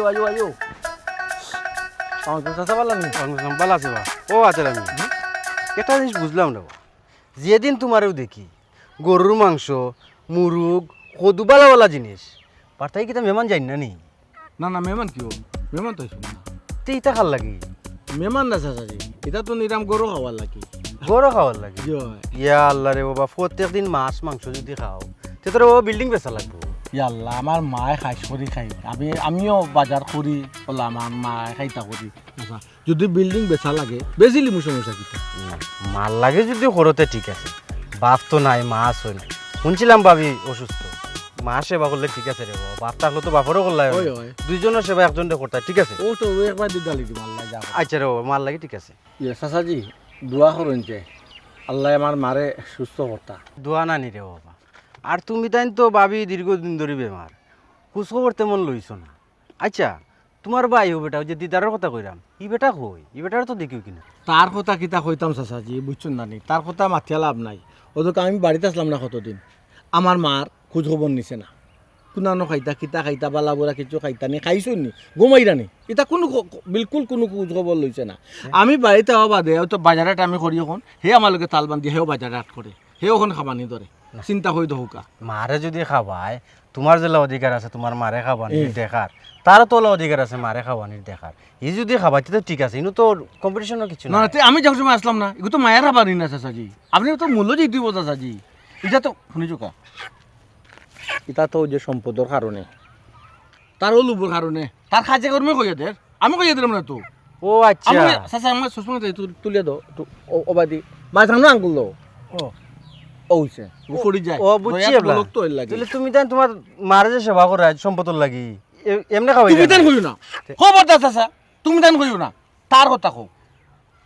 আয়ো আয়ো চাচা পারলাম নি ভালো আছে বা ও আছে আমি একটা জিনিস বুঝলাম না যেদিন তোমারও দেখি গরুর মাংস মুরগ কদুবালাওয়ালা জিনিস পার্থাই কিতা মেহমান যাই না নি না না মেহমান কি মেহমান তো শুনি না তে ইতা খাল লাগি মেহমান না চাচাজি এটা তো নিরাম গরু খাওয়ার লাগি গরু খাওয়ার লাগে জি ইয়া আল্লাহ রে বাবা প্রত্যেক দিন মাছ মাংস যদি খাও তে তোর বাবা বিল্ডিং বেচা লাগবো ইয়াল্লা আমার মায়ে খাইস করি খাই আমিও বাজার করি বলে আমার মায়ে খাইতা করি যদি বিল্ডিং বেচা লাগে বেশি লিমু সমস্যা কিতা মাল লাগে যদি করতে ঠিক আছে বাপ তো নাই মাছ হয় নাই শুনছিলাম ভাবি অসুস্থ মা সেবা করলে ঠিক আছে রে বাবা বাপ থাকলে তো বাপরও করলাই ওই ওই দুইজনের সেবা একজনটা করতে ঠিক আছে ও তো একবার দিদা লিখি আল্লাহ যা আচ্ছা রে বাবা মাল লাগে ঠিক আছে ইয়ে চাচাজি দোয়া করুন যে আল্লাহ আমার মারে সুস্থ করতা দোয়া নানি রে বাবা আর তুমি তাই তো ভাবি দীর্ঘদিন ধরে বেমার খোঁজখবর তেমন লইছ না আচ্ছা তোমার ভাই ও বেটা ওই যে দিদারের কথা কইরাম ই বেটা কই ই বেটার তো দেখিও কিনা তার কথা কিতা কইতাম চাচাজি বুঝছেন না নি তার কথা মাথিয়া লাভ নাই ওদেরকে আমি বাড়িতে আসলাম না কতদিন আমার মার খোঁজ খবর নিছে না কুনানো খাইতা কিতা খাইতা বালা বুড়া কিছু খাইতা নি খাইছো নি ঘুমাইরা নি এটা কোনো বিলকুল কোনো খোঁজ খবর লইছে না আমি বাড়িতে হওয়া বাদে হয়তো বাজারে আমি করি এখন হে আমার লোকে তাল বান্ধি হেও বাজারে আট করে হে ওখানে খাবানি ধরে চিন্তা হই দৌকা মারে যদি খাবায় তোমার যেলা অধিকার আছে তোমার মারে খাবানির দেখার তারও তো অধিকার আছে মারে খাবানির দেখার ই যদি খাবাইতে তো ঠিক আছে ইনু তো কম্পিটিশনের কিছু না না আমি যখন সময় আসলাম না এগুলো তো মায়ের খাবারই না চাচাজি আপনি তো মূল্য যেই দিব চাচাজি এটা তো শুনিছো কা এটা তো যে সম্পদের কারণে তারও লোভের কারণে তার কাজে কর্মে কইয়া দের আমি কইয়া দিলাম না তো ও আচ্ছা আমি চাচা আমার সুষমা তুলিয়া দাও ওবাদি মাছ থাকলো আঙ্গুল দাও ও ওইছে পড়ি যায় ও বুঝছি এবলা লোক তো এর লাগে তাহলে তুমি তাই তোমার মারে যে সেবা করে সম্পদর লাগি এমনি খাওয়াই তুমি দেন কইও না খবরদার চাচা তুমি দেন কইও না তার কথা কও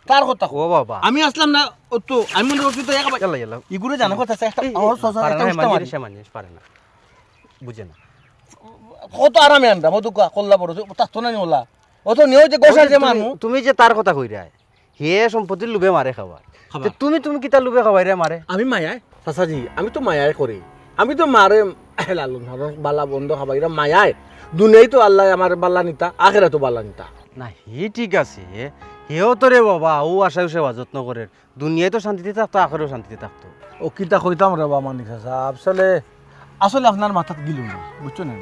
তার কথা ও বাবা আমি আসলাম না ও তো আমি মনে করছি তো একা চল গেল ইগুলো জানো কথা একটা আমার চাচা একটা উস্তা মারি সে মানুষ পারে না বুঝে না কত আরামে আনরা মধু কল্লা বড় তা তো না নিওলা ও তো নিও যে গোসা যে মানু তুমি যে তার কথা কইরা হে সম্পত্তির লোভে মারে খাবার খাবার। তে তুমি কিতা লোভে খাবাই রে মারে আমি মায়ায় চাচাজি আমি তো মায়ায় করি আমি তো মারে লালন ধরন বালা বন্ধ খাবার এরা মায়ায় দুনিয়াই তো আল্লাহ আমার বাল্লা নিতা আখেরা তো বাল্লা নিতা না হে ঠিক আছে হেও তো রে বাবা ও আশায় সেবা যত্ন করে দুনিয়ায় তো শান্তিতে থাকতো আখেরেও শান্তিতে থাকতো ও কিতা কইতাম রে বাবা মানি চাচা আসলে আসলে আপনার মাথাত গিলু না বুঝছো না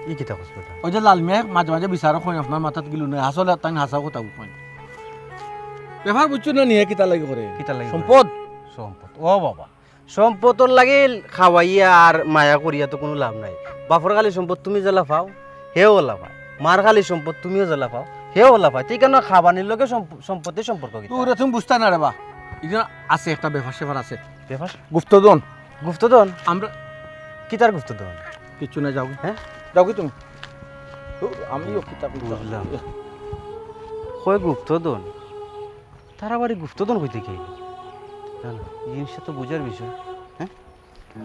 ই কিতা কস বেটা ওই যে লাল মেয়ে মাঝে মাঝে বিচার কই আপনার মাথাত গিলু না আসলে তাই হাসা কথা কই ব্যাপার বুঝছো না নিয়ে কিতা লাগে করে কিতা লাগে সম্পদ সম্পদ ও বাবা সম্পদর লাগে খাওয়াইয়া আর মায়া করিয়া তো কোনো লাভ নাই বাপর খালি সম্পদ তুমি জ্বালা পাও হেও ওলা পায় মার খালি সম্পদ তুমিও জ্বালা পাও হেও ওলা পায় ঠিক কেন খাবানির লগে সম্পত্তির সম্পর্ক কি তোরা তুমি বুঝতে না রে বা এটা আছে একটা ব্যাপার সেবার আছে ব্যাপার গুপ্তধন গুপ্তধন আমরা কি তার গুপ্তধন কিছু না যাও হ্যাঁ যাও কি তুমি আমিও কিতাব বুঝলাম কয় গুপ্তধন তার আবার এই গুপ্তধন হইতে কি না না এই জিনিসটা তো বোঝার বিষয় হ্যাঁ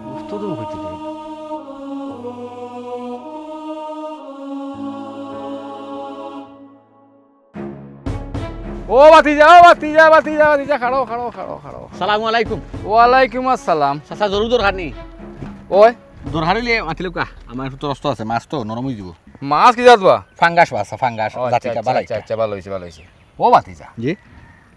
গুপ্তধন হইতে কি ও বাতিজা বাতিজা খাড়ো সালামু আলাইকুম ওয়ালাইকুম আসসালাম চাচা জরুর দরকার নেই ওই দরকার হইলে মাতিলে কা আমার একটু রস্ত আছে মাছ তো নরম হয়ে যাব মাছ কি যাতবা ফাঙ্গাস মাছ ফাঙ্গাস জাতিটা বালাই আচ্ছা ভালো হয়েছে ও বাতিজা জি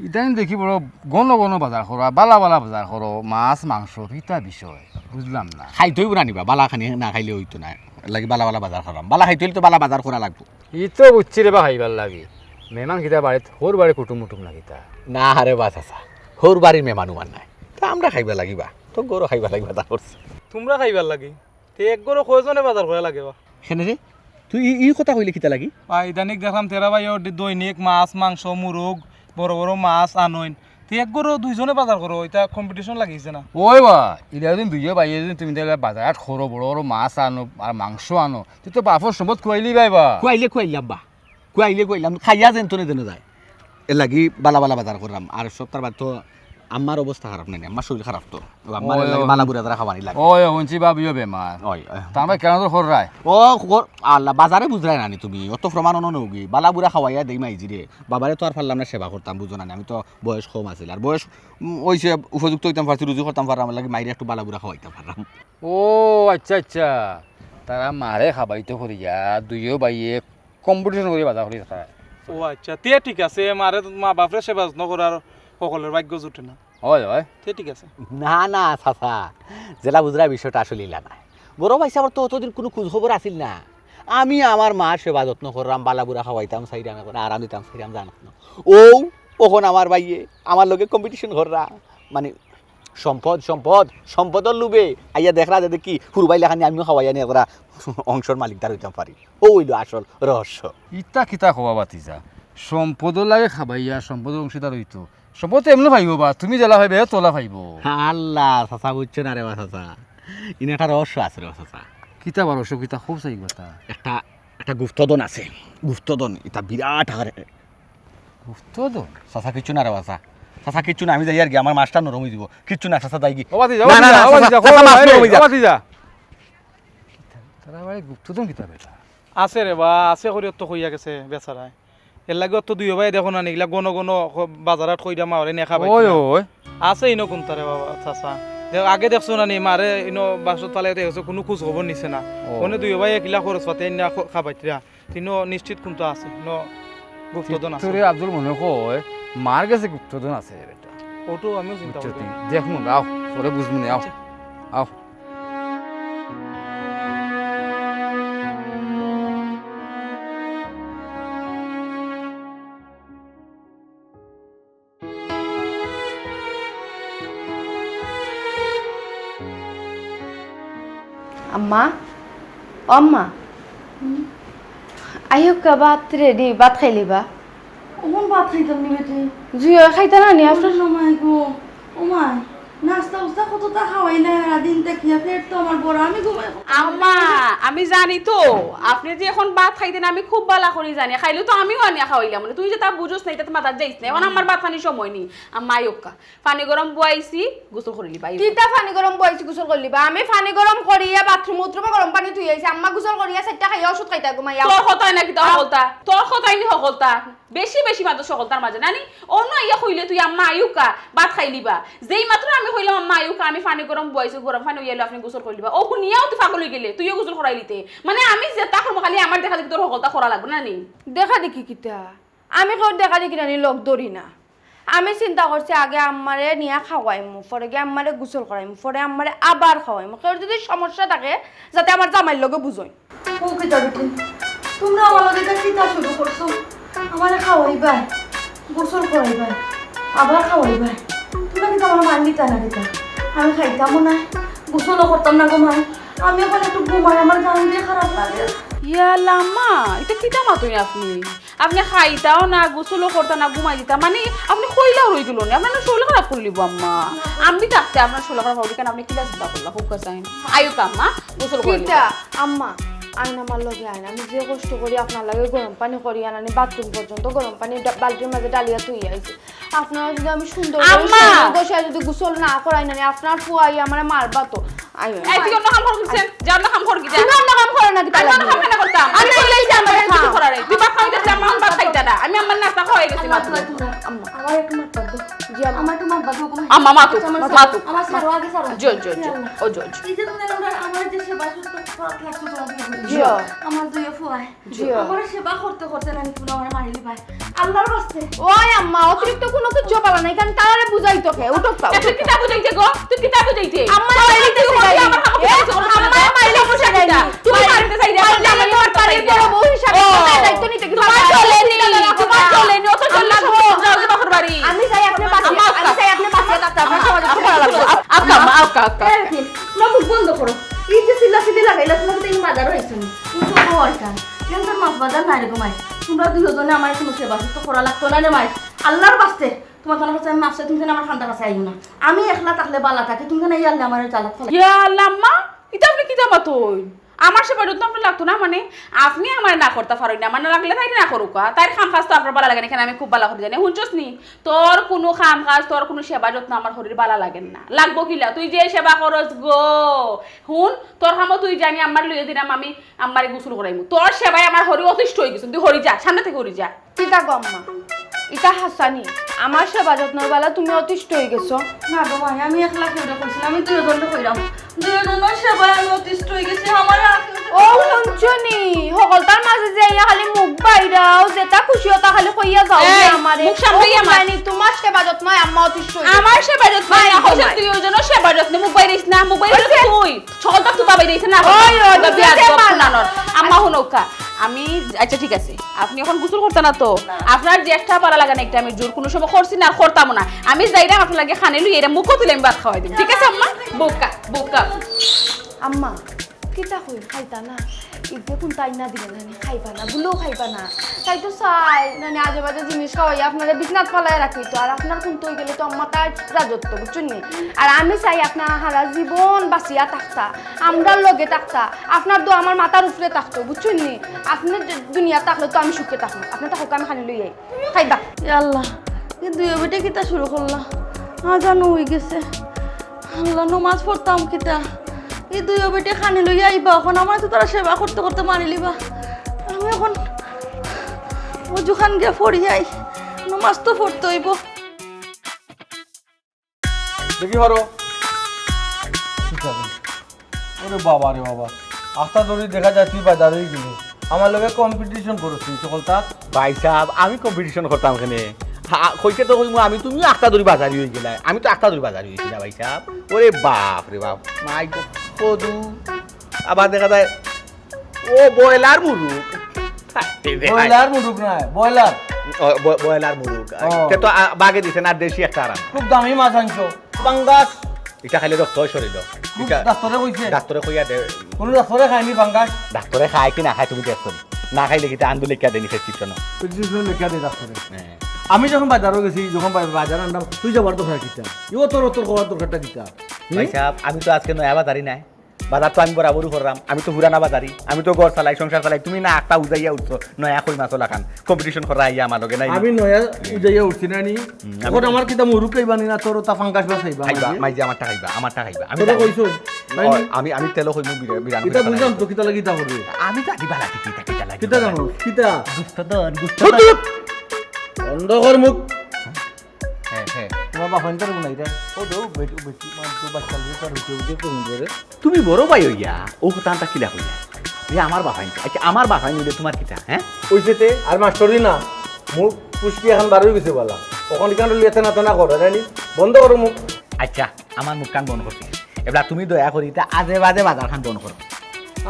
ইদানিং দেখি বড় ঘন বাজার করো বালা বাজার করো মাছ মাংস কিতা বিষয় বুঝলাম না খাইতেই বুড়া নিবা বালা খানি না খাইলে হইতো না লাগি বালা বাজার করাম বালা খাইতে হইলে তো বালা বাজার করা লাগবো ই তো বুঝছি রে বা খাইবার লাগি মেহমান কিতা বাড়িত হোর বাড়ি কুটুম না কিতা না হারে বা চাচা হোর বাড়ির মেহমান উমান নাই তা আমরা খাইবা লাগিবা তো গরু খাইবা লাগিবা তা করছি তোমরা খাইবার লাগি তে এক গরো কয়জনে বাজার করা লাগে বা সেনে রে তুই ই কথা কইলে কিতা লাগি ইদানিক দেখলাম তেরা ভাই দৈনিক মাছ মাংস মুরগ বড় বড় মাছ আনইন তে এক গরো দুইজনে বাজার করো এটা কম্পিটিশন লাগিছে না ওই বা ইলা দিন দুইয়ে বাইয়ে দিন তুমি দেখলে বাজারত খরো বড় বড় মাছ আনো আর মাংস আনো তুই তো বাপর সম্পদ খুয়াইলি বাইবা খুয়াইলাম বা খুয়াইলাম খাইয়া যেন তোনে দেনে যায় এর লাগি বালা বাজার করলাম আর সপ্তাহ বাদ তো আমার অবস্থা খারাপ নাই আমার শরীর খারাপ তো আমার বালা বুড়া দ্বারা খাওয়ানি লাগে ওই হঞ্চি বাবিও বেমার ওই তার ভাই কেন তোর খর রায় ও আল্লাহ বাজারে বুঝরাই নানি তুমি অত প্রমাণ নৌগি বালা বুড়া খাওয়াইয়া দেই মাইজি রে বাবারে তো আর পারলাম না সেবা করতাম বুঝো না আমি তো বয়স কম আছিল আর বয়স ওইসে উপযুক্ত হইতাম পারছি রুজু করতাম পারলাম লাগে মাইরে একটু বালা বুড়া খাওয়াইতাম পারলাম ও আচ্ছা তারা মারে খাবাইতে করিয়া দুইও বাইয়ে কম্পিটিশন কৰি বাজাৰ কৰি থাকে ও আচ্ছা তে ঠিক আছে মারে মা বাপরে সেবা যত্ন করার সকলের ভাগ্য জুটে না হয় হয় তে ঠিক আছে না না চাচা জেলা বুজরা বিষয়টা আসলে ইলা নাই বড় ভাই আমার তো অতদিন কোনো খোঁজ খবর আসিল না আমি আমার মার সেবা যত্ন করলাম বালাবুড়া খাওয়াইতাম সাইডাম এখন আরাম দিতাম সাইডাম জানাত না ও ওখন আমার ভাইয়ে আমার লগে কম্পিটিশন কররা মানে সম্পদ সম্পদ সম্পদর লুবে আইয়া দেখরা যে দেখি হুরবাই লেখানি আমিও খাওয়াইয়া নিয়ে ওরা অংশর মালিকদার হইতাম পারি ও হইল আসল রহস্য ইটা কিতা খোৱা বাতিজা সম্পদৰ লাগে খাবাইয়া সম্পদৰ অংশীদার হইতো সম্পদ এমনি ভাবিব বা তুমি জেলা ভাইবে তোলা ভাইব আল্লাহ চাচা বুঝছো না রে বা চাচা ইন একটা রহস্য আছে রে বা চাচা কিতা বারো কিতা খুব চাই কথা একটা একটা গুপ্তধন আছে গুপ্তধন এটা বিরাট আকারে তো তো চাচা কিচ্ছু না রে বাসা চাচা কিচ্ছু না আমি যাই আর কি আমার মাছটা নরম হয়ে দিব কিচ্ছু না চাচা যাই কি বাতিজা না, না, না, বাতিজা চাচা, মাছ নরম হয়ে যায়। বাতিজা তারা ভাই গুপ্তধন কিতা বেটা আছে রে বা আছে করি তো কইয়া গেছে বেচারায় এর লাগে তো দুই ভাই দেখো না নিগলা গণ গণ বাজারত কইরা মারে নেখা পাই ওই ওই আছে ইনো কোনটারে বাবা চাচা দেখ আগে দেখছো না নি মারে ইনো বাসত পালে দেখছো কোনো খোঁজ খবর নিছে না কোনে দুই ভাই একলা খরচ পাতে না খাবাইতরা তিনো নিশ্চিত কোনটা আছে নো গুপ্তধন আছে তোরে আব্দুল মনে কয় মার কাছে গুপ্তধন আছে বেটা ওটো আমিও চিন্তা বুঝছো করি তুই দেখমু আও পরে বুঝমু নে আও আও আম্মা আম্মা আইও কাবাত রেডি ভাত খাইলিবা ওমন ভাত খাইতাম নি বেটি জুই খাইতা না নি আপনার সময় গো ও মাই নাস্তা উস্তা কত তা খাওয়াই না দিন দেখিয়া ফের তো আমার বড় আমি ঘুমাই আম্মা আমি জানি তো আপনি যে এখন ভাত খাইতেন আমি খুব ভালো করে জানি খাইলে তো আমিও আনিয়া খাওয়াইলাম মানে তুই যে তা বুঝোস না এটা তো মাথার যাইস না এখন আমার ভাত পানি সময় নেই আম্মা আয়োক্কা পানি গরম বুয়াইছি গোসল করে লিবা কিতা পানি গরম বইছি গোসল করলিবা আমি পানি গরম করিয়া বাথরুম উত্তরমে গরম পানি তুই আইছি আম্মা গোসল করিয়া সেটা খাইয়া ওষুধ খাইতা ঘুমাইয়া তোর কথাই নাকি তোর হলতা তোর কথাই নি হলতা বেশি বেশি মাত্র সকলতার মাঝে নানি অন্য ইয়া কইলে তুই আম্মা আয়ুকা ভাত খাই লিবা যেই মাত্র আমি কইলাম আম্মা আয়ুকা আমি পানি গরম বইছি গরম পানি হইলো আপনি গোসল করে লিবা ও শুনিয়াও তুই পাগল হই গেলে তুইও গোসল করাই লিতে মানে আমি যে তা খালি আমার দেখা দেখি তোর সকলতা করা লাগবে নানি দেখা দেখি কিতা আমি কেউ দেখা দেখি নানি লোক ধরি না আমি চিন্তা করছি আগে আম্মারে নিয়ে খাওয়াইমু পরে গিয়ে আম্মারে গোসল করাইমু পরে আম্মারে আবার খাওয়াইমু কেউ যদি সমস্যা থাকে যাতে আমার জামাইয়ের লগে বুঝই ও কিতা বেটি তোমরা আমার লগে কিতা শুরু করছো আমারে খাওয়াইবাই গোসল করাইবাই আবার খাওয়াইবাই তোমরা কিন্তু আমার মান দিতা না দিতা আমি খাইতামও না গোসলও করতাম না ঘুমাই আমি এখন একটু ঘুমাই আমার গান দিয়ে খারাপ লাগে ইয়া লাম্মা এটা কিতা মাতুই আপনি আপনি খাইতাও না গোসলও করতা না ঘুমাই দিতা মানে আপনি কইলাও রই গেল না আপনার শরীর খারাপ করে লিব আম্মা আমি থাকতে আপনার শরীর খারাপ হবে কেন আপনি কিলা চিন্তা করলা হোক চাই আয়ুকা আম্মা গোসল করে কিতা আম্মা আইন আমার লগে আইন আমি যে কষ্ট করি আপনার লাগে গরম পানি করি আনানি বাথরুম পর্যন্ত গরম পানি বালতির মাঝে ডালিয়া তুই আইছি আপনারা যদি আমি সুন্দর আম্মা! বসে যদি গোসল না করাই নানি আপনার ফুয়াই আমার মারবা তো আই এই তুই অন্য কাম করছিস যা অন্য কাম কর কি যা তুমি অন্য কাম করে নাকি আমি অন্য কাম কেন করতাম আমি কইলাই যে আমার কিছু করার নাই তুই ভাত খাইতে চাস আমার ভাত খাইতা না আমি আমার নাস্তা খাওয়াই গেছি মাত্র আম্মা আমার একটু মারবা তো জি আম্মা আমার একটু মাত বাদো ঘুমাই আম্মা মাতু মাতু আমার সারো আগে সারো জো জো জো ও জো জো এই যে তোমরা আমার যে সেবা সুস্থ খারাপ লাগতো তোমাদের জিও আমার দুইও ফুয়াই জিও। আমার সেবা করতে করতে নানি পুরো আমার মারিলি ভাই আল্লাহর বাস্তে ওই আম্মা অতিরিক্ত কোনো কিছু পালা নাই কারণ তারারে বুঝাই তোকে উঠক তাও তুই কিতাব বুঝাইতে গো তুই কিতাব বুঝাইতে আম্মা মাইলিতে চাইনি আমার খামো খাইতে আম্মা মাইলিতে চাইনি তুমি মারতে চাই না আমি আমার পানির বড় বউ হিসাবে তোমার দায়িত্ব নিতে কিন্তু তোমার চলেনি তোমার চলেনি অত চললা যাও যে বাপর বাড়ি আমি চাই আপনি বাঁচিয়ে আমি চাই আপনি বাঁচিয়ে থাকতে আপনার সমাজে খুব ভালো লাগবে আপকা আপকা আপকা না মুখ বন্ধ করো এই যে সিল্লা সিদ্ধি লাগাইলা তোমাকে তো এই বাজার হয়েছে কিন্তু হয় কেন কেন তোর মাছ বাজার নাই রে ঘুমাই তোমরা দুজনে আমার কোনো সেবা তো করা লাগতো না রে মাই আল্লাহর বাস্তে তোমার তোমার কাছে আমি মাপসে তুমি যেন আমার খান্দার কাছে আইও না আমি একলা থাকলে বালা থাকি তুমি যেন এই আল্লাহ আমার চালাক ফেলা ইয়া লাম্মা এটা আপনি কিতাব মাতই আমার সেবা যত্ন আপনার লাগতো না মানে আপনি আমার না করতে পারেন না আমার না লাগলে তাই না করুকা তাই খাম খাস তো আপনার ভালো লাগে না এখানে আমি খুব ভালো করে জানি শুনছস নি তোর কোনো খাম খাস তোর কোনো সেবা যত্ন আমার শরীর ভালো লাগে না লাগবো কিলা তুই যে সেবা করস গো শুন তোর খামো তুই জানি আমার লইয়ে দিলাম আমি আমারে গোসল করাইমু তোর সেবায় আমার শরীর অতিষ্ঠ হয়ে গেছে তুই হরি যা সামনে থেকে হরি যা ঠিক আছে আম্মা ইটা হাসানি আমার সেবা যত্নের বেলা তুমি অতিষ্ঠ হয়ে গেছো। না গো মাই আমি একলা কেউ কইছিলাম আমি দুইজনে কইরাম দুইজনের সেবায় আমি অতিষ্ঠ হয়ে গেছি আমার ও শুনছনি সকলটার মাঝে যাইয়া খালি মুখ বাইরাও যেটা খুশি হতা খালি কইয়া যাও এই, আমারে মুখ সামলাই আমার। জানি তোমার সেবা যত্ন আম্মা অতিষ্ঠ হয়ে আমার সেবা যত্ন ভাই, না হইছে ভাই। তুই ওই জন্য সেবা যত্ন মুখ বাইরিস না মুখ বাইরিস তুই সকলটা তুই পাবাই দিছ না ওই, ওই, বিয়াদ বুঝতে পারলাম। বানানোর আম্মা হুনৌকা আমি আচ্ছা ঠিক আছে আপনি এখন গোসল করতে না তো আপনার যে একটা পারা লাগান একটা আমি জোর কোনো সময় করছি না আর করতাম না আমি যাইরা আপনার লাগে খানে লুই এটা মুখও তুলে আমি ভাত খাওয়াই দিই ঠিক আছে আম্মা বোকা বোকা আম্মা কিতা কই খাইতা না ইতে কোন তাই না দিবে না খাইবা না বুলেও খাইবা না তাই তো চাই মানে আজে বাজে জিনিস খাওয়াই আপনারা বিছনাত ফলায় রাখি তো আর আপনার কোন তৈ গেলে তো আম্মা তার রাজত্ব বুঝছেন নি আর আমি চাই আপনার হারা জীবন বাঁচিয়া থাকতা আমরা লগে থাকতা আপনার তো আমার মাথার উপরে থাকতো বুঝছেন নি আপনি দুনিয়া থাকলে তো আমি সুখে থাকবো আপনার তাহলে আমি খালি লই খাইবা আল্লাহ এই দুই বেটা কিতা শুরু করলা আজানো হয়ে গেছে আল্লাহ নমাজ পড়তাম কিতা এই দুই বেটে খানি লইয়া আইবা এখন আমার তো তারা সেবা করতে করতে মারি লিবা আমি এখন অজু খান গিয়ে পড়ি আই নমাজ তো পড়তে হইব দেখি হরো ওরে বাবা রে বাবা আস্তা ধরে দেখা যায় তুই বাজারেই গেলি আমার লগে কম্পিটিশন করছিস সকল তার ভাই সাহেব আমি কম্পিটিশন করতাম এখানে কইতে তো কইমু আমি তুমি আখতা দড়ি বাজারি হয়ে গেলা আমি তো আখতা দড়ি বাজারি হয়েছি না ভাই সাহেব ওরে বাপ রে বাপ মাই কদু আবার দেখা যায় ও বয়লার মুরুগ বয়লার মুরুক নাই বয়লার বয়লার মুরুগ ও। তে তো বাগে দিছে না দেশি একটা আরাম খুব দামি মাছ আনছো পাঙ্গাস এটা খাইলে রক্ত হয় শরীর খুব ডাক্তারে কইছে ডাক্তারে কইয়া দে কোনো ডাক্তারে খায়নি পাঙ্গাস ডাক্তারে খায় কি না খায় তুমি দেখছো না খাইলে কিন্তু আন্দু লেখা দেনি প্রেসক্রিপশন প্রেসক্রিপশন লেখা দেয় ডাক্তারে আমি যখন বাজারে গেছি যখন বাজার আনলাম তুই যাবার দরকার কিতা ইও তোর তোর হওয়ার দরকারটা কিতা ভাই সাহেব আমি তো আজকে নয়া বাজারি নাই বাজার তো আমি বরাবরই করলাম আমি তো পুরানা বাজারি আমি তো ঘর চালাই সংসার চালাই তুমি না একটা উজাইয়া উঠছো নয়া কই মাছ লাখান কম্পিটিশন করা আইয়া আমার লগে নাই আমি নয়া উজাইয়া উঠছি না নি এখন আমার কিতা মুরুক খাইবা নি না তোর তা ফাঙ্গাস বা খাইবা খাইবা মাইজে আমারটা খাইবা আমি তোরা কইছো আমি আমি তেল কইমু বিরান কিতা বুঝলাম তো কিতা লাগি তা করবে আমি তো আদি বালা কিতা লাগি কিতা জানো কিতা গুস্তদন বন্ধ কর মুখ হ্যাঁ হ্যাঁ তোমার বাপ হান্তার গুনাই রে ও দো বেটি বেটি মা তো বাচ্চা লুই তার উঠে উঠে তো করে তুমি বড় ভাই হইয়া ও কথাটা কিলা হইয়া যে আমার বাপাই আচ্ছা আমার বাপাই নিলে তোমার কিতা হ্যাঁ কইছেতে আর মাস্টারই না মুখ পুষ্টি এখন বার হয়ে গেছে বলা ওখান কেন লিয়েতে না তেনা করে জানি বন্ধ করো মুখ আচ্ছা আমার মুখ কান বন্ধ করছি এবার তুমি দয়া করি তা আজে বাজে বাজার খান বন্ধ করো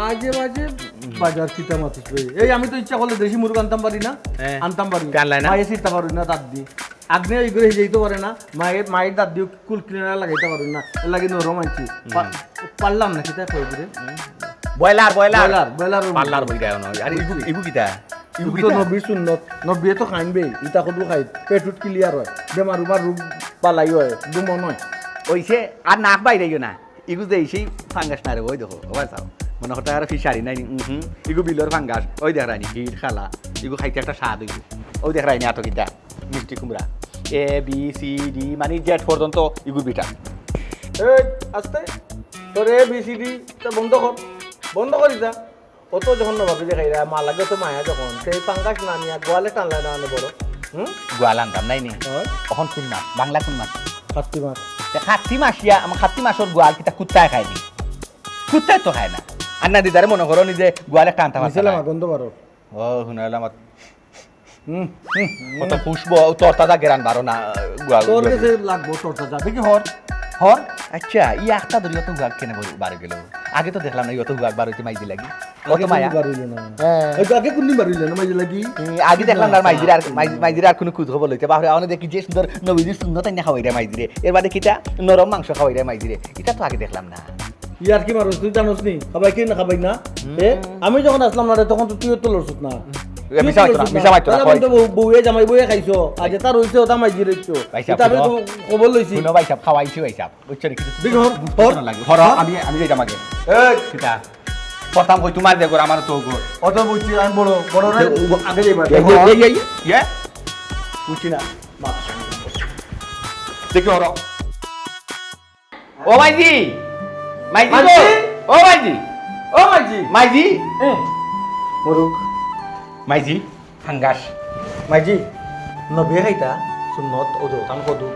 আজে বাজে বাজার কিতা মাতিস এই আমি তো ইচ্ছা করলে দেশি মুরগ আনতাম পারি না হ্যাঁ। আনতাম পারি আনলাই না? মায়ে সিরতে পারি না দাঁত দি আগ্নে এইগুলো যাইতে পারে না মায়ের দাঁত দিয়ে কুল ক্লিনার লাগাইতে পারি না এর লাগে নরম আনছি পারলাম না কিতা কই দিরে বয়লার বয়লার পাল্লার বই দেয় না আর ইবু কিতা ইবু তো কিতা নব্বির সুন্নত নব্বিয়ে তো খাইনবে ইটা কত খাই পেটুট ক্লিয়ার হয় বেমার উমার রোগ পালাই হয় দুমন হয় ওইছে আর নাক বাইরে গিয়ে না ইগু যে সেই ফাঙ্গাস না রে ওই দেখো ওবার চাও মনে হতে আর ফিশারি নাই ইগু বিলর ফাঙ্গাস ওই দেখ রাইনি হিট খালা ইগু খাইতে একটা স্বাদ হইব ওই দেখ রাইনি এত কিতা মিষ্টি কুমড়া এ বি সি ডি মানে জেড পর্যন্ত ইগু বিটা এই আস্তে তোর এ বিসিডি তো বন্ধ করি যা অত যখন নবাবি দেখাই রা মা লাগে তো মায়া যখন সেই পাঙ্গাস না নিয়া গোয়ালে টানলাই না আনে বড় গোয়াল আনতাম নাই নি হয় তখন কোন মাছ বাংলা কোন মাছ কার্তিক মাস খাত্তি মাসিয়া আমার খাত্তি মাসের গোয়াল কিতা কুত্তায় খায়নি কুত্তায় তো খায় না আর না দিদারে মনে করো নিজে গোয়ালে টানতাম মিশালাম গন্ধ বারো ও শুনাইলে আমার কত পুষবো তোর তাজা গেরান বারো না গোয়াল তোর কাছে লাগবো তোরটা যাবে কি হর হর আচ্ছা ই একটা ধরি অত গুয়াক কেন বার গেল আগে তো দেখলাম না অত গুয়াক বার হইতে মাইজি লাগি অত মায়া বাড়িল না আগে কোনদিন বাড়িল না মাঝে লাগি আগে দেখলাম না মাইজির আর কোনো খুঁজ খবর লইতে বাহরে অনেক দেখি যে সুন্দর নবীজির সুন্দর তাই না খাওয়াই রে মাইজিরে এর বাদে কিটা নরম মাংস খাওয়াই রে মাইজিরে এটা তো আগে দেখলাম না ইয়ার কি মারো তুই জানোস নি খাবাই কি না খাবাই না আমি যখন আসলাম না তখন তো তুই তো লড়ছত না মিশা মাইতো না বউয়ে জামাই বউয়ে খাইছো আজ তার হইছে ওটা মাইজি রইছো এটা আমি খবর লইছি শুনো ভাই সাহেব খাওয়াইছি ভাই সাহেব বুঝছো রে কিছু দিক হর লাগে হর আমি যাই আমাকে এই কিটা প্রথম কই তোমার দেখো আমার তো গো অত বুঝছি আমি বড় বড় রে আগে যাইবা ইয়ে বুঝছি না দেখি হর ও মাইজি মাইজি ও মাইজি ও মাইজি মাইজি মুরুক মাইজি ফাঙ্গাস মাইজি নবে খাইতা সুন্নত ওদো তাম কদু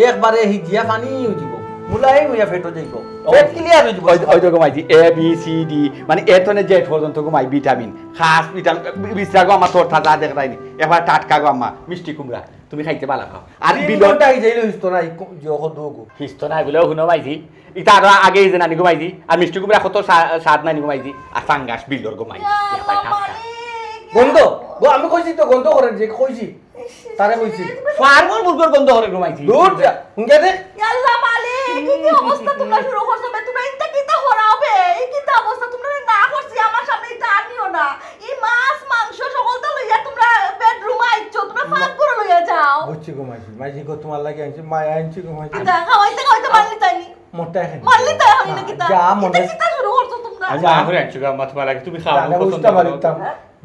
একবারে হিজিয়া পানি হয়ে যাব মুলাই হইয়া ফেটো যাইব পেট ক্লিয়ার হয়ে যাব ওই তো ঘুমাইছি এ বি সি ডি মানে এ তো জেড পর্যন্ত ঘুমাই ভিটামিন খাস ভিটামিন বিশ্রা গো আমার তোর তাজা দেখাইনি এবার টাটকা গো আম্মা মিষ্টি কুমড়া তুমি খাইতে ভালো খাও আর বিলন বিলনটা যাইলো হিস্তো নাই যে কদু গো হিস্ত নাই বলেও শুনো মাইছি ইটা আরো আগে যে নানি ঘুমাইছি আর মিষ্টি কুমড়া কত স্বাদ নানি ঘুমাইছি আর ফাঙ্গাস বিলর ঘুমাই গন্ধ গো আমি কইছি তো গন্ধ করে যে কইছি তারে কইছি ফার্মর মুরগর গন্ধ করে ঘুমাইছি দূর যা হুঙ্গে দে আল্লাহ মালিক কি অবস্থা তোমরা শুরু করছো বে তোমরা ইনটা কিতা হরাবে এই কিতা অবস্থা তোমরা না করছি আমার সামনে এটা আনিও না এই মাছ মাংস সকলটা লইয়া তোমরা বেডরুমে আইছো তোমরা ফাঁক করে লইয়া যাও বুঝছি গো মাইজি গো তোমার লাগে আনছি মায়া আনছি গো মাইজি কিতা খাওয়াইতে খাওয়াইতে মারলি তাইনি মোটা খাই মারলি তাই হই না কিতা যা মনে কিতা শুরু করছো তোমরা আমি আহুরে আনছি গো আম্মা তোমার লাগে তুমি খাও জানে বুঝতে পারিতাম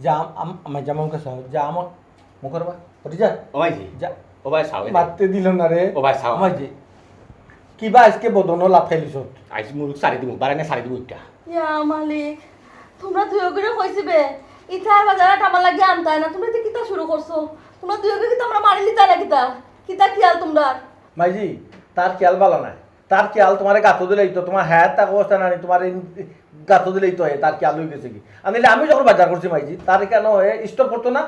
যা আমার জামাম কাছে যা আমার মুখরবা ওটি যা ও মাইজি যা ও ভাই সাও মারতে দিল না রে ও ভাই সাও মাইজি কিবা আজকে বদনো লাভ খাইলিছ আইস মুরগ সারি দিব বারানে সারি দিব ইটা ইয়া মালিক তোমরা দুই করে কইছিবে ইথার বাজারে টামা লাগি আনতাই না তোমরা কিতা শুরু করছো তোমরা দুই করে কিতা আমরা মারিলি তাই না কিতা কিতা কিয়াল তোমরা মাইজি তার খেয়াল ভালো নাই তার খেয়াল তোমার গাতো দিলেই তো তোমার হ্যাঁ তাক অবস্থা নাই তোমার গাতো দিলেই তো তার খেয়াল হয়ে গেছে কি আনিলে আমি যখন বাজার করছি মাইজি তার কেন স্টপ করতো না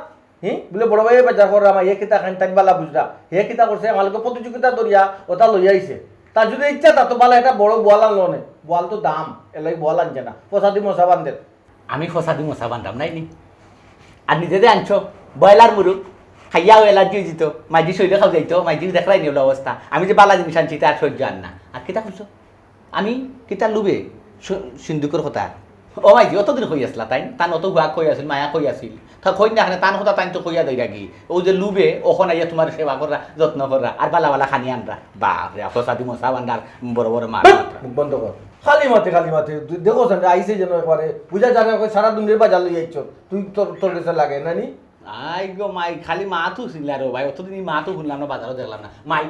বলে বড় ভাই বাজার করে আমার কিতা খান টাইম বালা বুঝরা হে কিতা করছে আমাকে প্রতিযোগিতা দরিয়া ওটা লইয়া আইছে তার যদি ইচ্ছা তা তো বালা এটা বড় বোয়াল আনলো নে বোয়াল তো দাম এলাই বোয়াল আনছে না পয়সা মশা বান্ধে আমি ফসা দি মশা বান্ধাম নাই নি আর নিজে যে আনছো ব্রয়লার মুরগ খাইয়াও এলার্জি হয়ে যেত মাইজি শরীরে খাও যাইতো মাইজি দেখাই নি অবস্থা আমি যে বালা জিনিস আনছি তার সহ্য আন না আর কিতা করছো আমি কিতা লুবে সিন্ধুকের কথা ও মাইজি অতদিন কই আসলা তাই তান অত হুয়া কই আছিল মায়া কই আছিল তা কই না তান কথা তাই তো কইয়া দেই রাখি ও যে লুবে ওখানে আইয়া তোমার সেবা করা যত্ন করা আর বালা বালা খানি আনরা বাপ রে ফসা দি মশা বান্ধার বড় বড় মার মুখ বন্ধ কর খালি মাতে দেখো আইসে যেন একবারে পূজা জানা সারা দুনিয়ার বাজার লই আইছ তুই তোর কাছে লাগে না নি আই গো মাই খালি মাথু ছিল আর ভাই অতদিন মাথু শুনলাম না বাজারও দেখলাম না মাই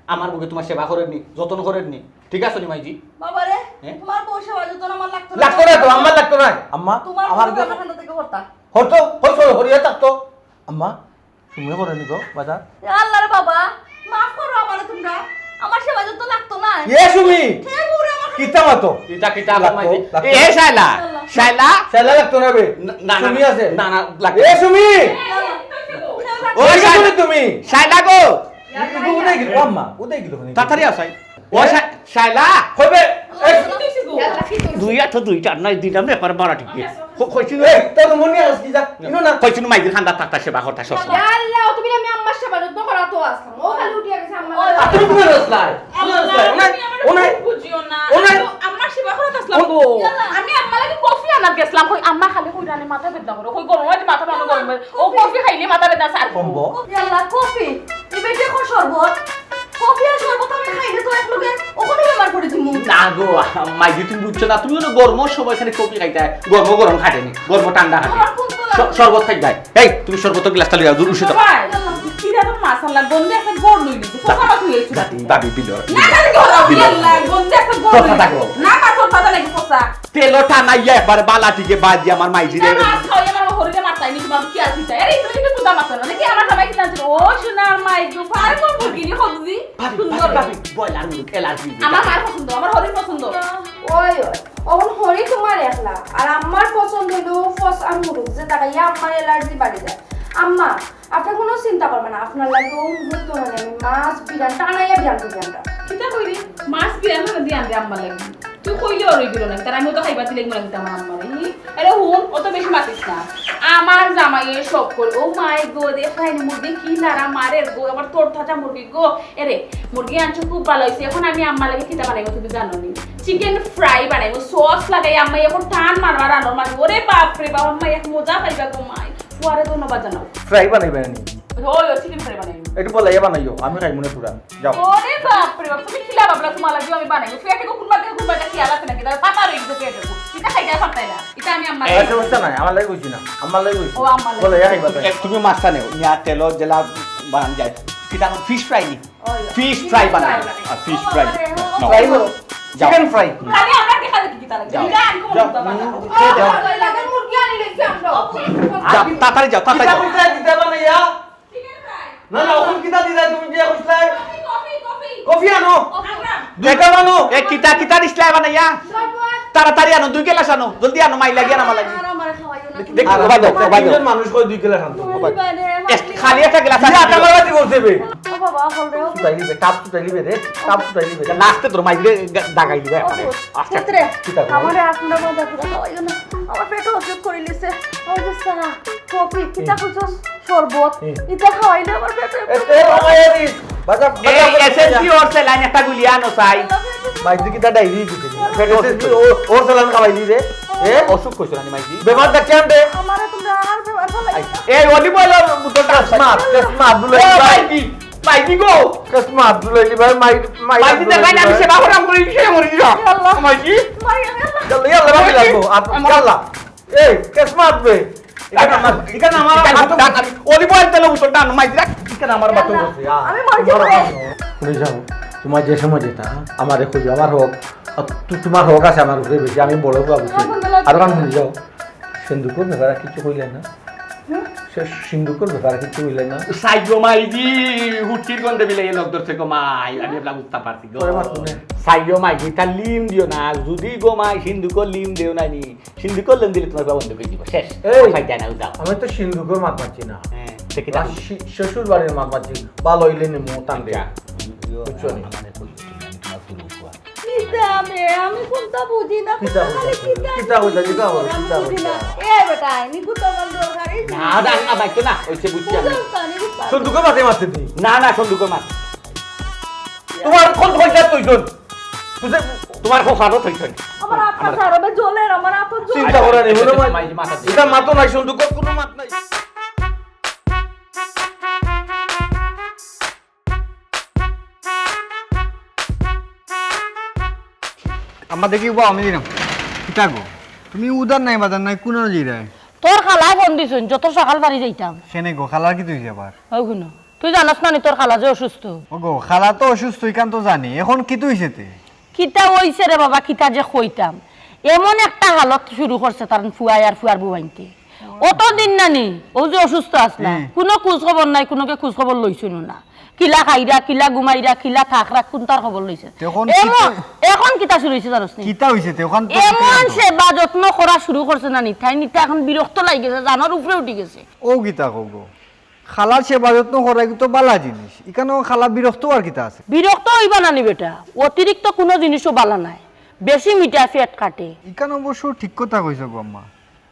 আমার বুকে তোমার সেবা করেননি যত্ন করেননি ঠিক আছে নি মাইজি বাবা রে হ্যাঁ? তোমার পয়সা বাজে তো আমার লাগতো লাগতো না তো আমার লাগতো না আম্মা তোমার আমার আমার থেকে হতা হতো হতো হরিয়া থাকতো আম্মা তুমি করেনি গো বাজার আল্লাহ রে বাবা মাফ করো আমারে তোমরা আমার সেবা তো লাগতো না এ সুমি হে বুড়ি আমার কিতা মাতো কিতা কিতা লাগতো, মাইজি লাগতো। এ শাইলা শাইলা সেলা লাগতো না বে না সুমি আছে না না লাগতো এ সুমি ও ওই শাইলা তুমি শাইলা গো উদয় গিল আম্মা উদয় গিল তাড়াতাড়ি আসাই ও শাইলা কইবে দুই আট দুই চার নয় দিলাম রে একবার বাড়া ঠিক কইছিল এ তোর মনে আছে কি যা ইনো না কইছিল মাইজি খান্দা থাকতা সেবা করতা সস আল্লাহ তুমি আমি আম্মার সেবা যত্ন করা তো আসলাম ও খালি উঠিয়া গেছে আম্মা তুমি কোন রাস্তায় ওনাই বুঝিও না ওনাই আম্মা সেবা করতে আসলাম গো আমি আম্মা লাগি কফি আনাত গেছলাম কই আম্মা খালি কই রানে মাথা বেদনা করে কই গরম হয় মাথা বানো গরম ও কফি খাইলে মাথা বেদনা সার সম্ভব আল্লাহ কফি এই বেটে কোন শরবত কফি আর শরবত আমি খাইলে তো এক লোকে ওখানে বেমার করে দিমু না গো মাইজি তুমি বুঝছো না তুমি হলো গরম সময় খালি কফি খাইতে গরম গরম খাটেনি গরম ঠান্ডা খাটে আমার কোন তো শরবত খাই যায় এই তুমি শরবত গ্লাসটা লিয়া দূর উঠে দাও ভাই কি দাদা মাসাল্লাহ গন্ধে একটা গড় লইলি তো কথা তুইছি জাতি দাবি বিল না না গড় আল্লাহ গন্ধে একটা গড় কথা থাকো। না না তোর কথা লাগি ফসা তেল টানাইয়া একবার বালাটিকে বাজি আমার মাইজি রে না মাছ খাওয়াই আমার হরিদে মাথায় নি তোমার কি আছে তাই আরে তুমি একটু দাম আছে না নাকি আমার সবাই কি জানছো ও সোনার মাই গো ফার কোন মুরগি হদি সুন্দর বয়লার মুরগ এলার্জি আমার মার পছন্দ আমার হরির পছন্দ ওই ওই হরি তোমার একলা আর আমার পছন্দ হলো ফস আর মুরুগ যে তাকাইয়া আমার অ্যালার্জি বাড়ি যায় আম্মা আপনি কোনো চিন্তা করবেন না আপনার লাগে ও মুহূর্ত মানে আমি মাছ বিরান টানাইয়া বিরান বিরানটা কিতা কইলি মাছ বিরান না দি আনবে আম্মা লাগি তুই কইলে ওরই গেল না তার আমি তো খাইবা দিলে লাগি আমার আম্মারে আরে হুন ও তো বেশি মাতিস না আমার জামাইয়ে সব করে ও মাই গো দেখাইনি মুরগি কি নারা মারে গো আবার তোর থাকা মুরগি গো এরে মুরগি আনছো খুব ভালো হইছে এখন আমি আম্মা লাগি কিতা বানাইবো তুমি জানো নি চিকেন ফ্রাই বানাইবো সস লাগাই আম্মা এখন টান মারবা রান্নার মারবো ওরে বাপ রে বাপ আম্মা এক মজা পাইবা গো মাই ফুয়ারে ধন্যবাদ জানাও ফ্রাই বানাইবে নি ওই চিকেন ফ্রাই বানাইবো একটু বলাইয়া বানাইও আমি খাই মনে পুরা যাও ওরে বাপ রে বাপ তুমি খিলা বাবলা তোমার লাগি আমি বানাইবো ফেটে কো কোনবা খেয়াল আছে নাকি তার পাতা রই গেছে ফেটে কো এটা খাইতে পারতাই না এটা আমি আম্মা এই সমস্যা নাই আমার লাগি কইছি না আমার লাগি কইছি ও আম্মা লাগি। বলাইয়া খাইবা তুমি মাছটা নেও নিয়া তেল জেলা বানান যায় কিটা ফিশ ফ্রাই নি ফিশ ফ্রাই বানাই ফিশ ফ্রাই ফ্রাই বলো চিকেন ফ্রাই খালি আমরা দেখা দেখি কি তার যাও। এটা আনকো যাও। বাবা ওই লাগে মুরগি আনি লেছি আমরা তাড়াতাড়ি যাও তাড়াতাড়ি যাও দিতে বানাইয়া না না ওখান কিতা দি যায় তুমি যে কইছলাই কফি আনো দুইটা আনো এ কিতা কিতা দিছলা বানাইয়া তাড়াতাড়ি আনো 2 গ্লাস আনো জলদি আনো মাই লাগি না মালাগি আর আমার খাওয়াইও না দেখ বাবা দাও বাবা দাও তিনজন মানুষ কই 2 কিলো শান্ত খালি একটা গ্লাস আটা মারাতি করতে বে ও বাবা হল রে তুই লিবে কাপ তুই লিবে রে কাপ তুই লিবে নাচতে তোর মাই দাগাই দিবে আচ্ছা পুত্রে কিতা কর? আমার আসনা বাঁধা পুরা খাওয়াইও না আমার পেট অসুখ করে লিছে ওই যে সারা কফি কিতা কইছস শরবত ইতা খাওয়াইলে আমার পেটে এ বাগায় দিস বাজা এই এসএসসি ওরছে লাইন একটা গুলি আনো চাই মাইজি কিতা ডাইরি দিতে ওর সালান খাওয়াই দি রে এ অসুখ কইছ না মাইজি বেমারটা কেন রে আমারে তোমরা আর ব্যবহার ফলাই এই অলিভ অয়েলের বোতলটা কাসমা আব্দুল্লাহ মাইজি মাইজি গো কাসমা আব্দুল্লাহ ভাই মাইজি দেখ না আমি সেবা করাম করি সে মরি যা আল্লাহ মাইজি মারি আল্লাহ চল ইয়াল্লা বাকি লাগবো আল্লাহ এই কাসমা আব্বে এখানে আমার অলিভ অয়েল তেল বোতলটা আনো মাইজি দেখ এখানে আমার বাতো বসে আমি মরে যাবো শুনে যাও তোমার যে সময় যেটা আমারে খুঁজো আমার হোক তোমার হোক আছে আমার উপরে বেশি আমি বড় বাবু আর কারণ শুনে যাও সিন্ধুকর ব্যাপারে কিছু কইলে না সে সিন্ধুকর ব্যাপারে কিছু কইলে না সাইগো মাইজি হুটির গন্ধে বিলে লোক ধরছে গো মাই আমি এবলা বুঝতে পারছি গো পরে মাত শুনে সাইগো মাইজি তা লিম দিও না যদি গো মাই সিন্ধুকর লিম দিও না নি সিন্ধুকর লিম দিলে তোমার বন্ধ করে দিব শেষ এই ফাইট না যাও আমি তো সিন্ধুকর মাত মারছি না হ্যাঁ দেখি তা শ্বশুর বাড়ির মাত মারছি ভালো হইলে নেমো টান দেয়া বুঝছো নি? কিতা আমি কোনটা বুঝি না কিতা বুঝা কিতা বুঝা কিতা বুঝা কিতা বুঝা এ বেটা নি কুতো গল দরকারি না না না বাইতো না ওইছে বুঝছি আমি সিন্ধুকর মাতে মারতে দি না না সিন্ধুকর মাছ তোমার কোন কইতা তুইজন তুই তোমার খুব ফারত হইছে আমার আপা সারবে জ্বলে আমার আপা জ্বলে চিন্তা করে নি মনে মাইজি মাথা এটা মাতো নাই সিন্ধুকর কোনো মাত নাই আমার দেখি বা আমি দিলাম কিতা গো তুমি উদার নাই বাদার নাই কোন জিরায় তোর খালাই ফোন দিছুন যত সকাল বাড়ি যাইতাম সেনে গো খালার কি তুই আবার ওই শুনো তুই জানাস না নি তোর খালা যে অসুস্থ ও গো খালা তো অসুস্থ ইকান তো জানি এখন কি তুইছে তে কিতা হইছে রে বাবা কিতা যে কইতাম এমন একটা হালত শুরু করছে তার ফুয়াই আর ফুয়ার বুবাইনতে অত দিন নানি ও যে অসুস্থ আসলা কোনো খোঁজ খবর নাই কোনোকে খোঁজ খবর লইছুন না কিলা খাইরা কিলা ঘুমাইরা কিলা থাকরা কোন তার খবর লইছে তখন এখন কিতা শুরু হইছে জানোস নি কিতা হইছে তে এখন তো এমন সেবা যত্ন করা শুরু করছে না নি তাই নিতে এখন বিরক্ত লাগি গেছে জানার উপরে উঠি গেছে ও কিতা কো গো খালার সেবা যত্ন করাই তো বালা জিনিস ইকানো খালা বিরক্ত আর কিতা আছে বিরক্ত হইবা নানি বেটা অতিরিক্ত কোনো জিনিসও বালা নাই বেশি মিঠা পেট কাটে ইকান অবশ্য ঠিক কথা কইছো গো আম্মা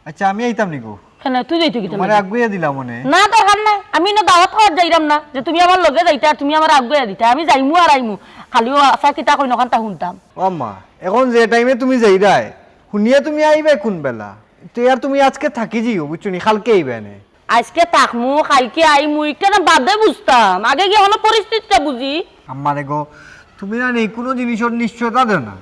আচ্ছা আমি আইতাম নি গো কেন তুই যাইতো কি মানে আগুয়া দিলাম মনে না দরকার নাই আমি না দাওয়াত খাওয়ার যাইরাম না যে তুমি আমার লগে যাইতা আর তুমি আমার আগুয়া দিতা আমি যাইমু আর আইমু খালিও আশা কিতা কই নখানটা শুনতাম ও আম্মা এখন যে টাইমে তুমি যাইরাই শুনিয়া তুমি আইবে কোন বেলা তে আর তুমি আজকে থাকি জিও বুঝছো নি কালকে আইবে নে আজকে তাকমু কালকে আইমু এটা না বাদে বুঝতাম আগে গিয়ে হলো পরিস্থিতিটা বুঝি আমারে গো তুমি না নেই কোনো জিনিসের নিশ্চয়তা দেও না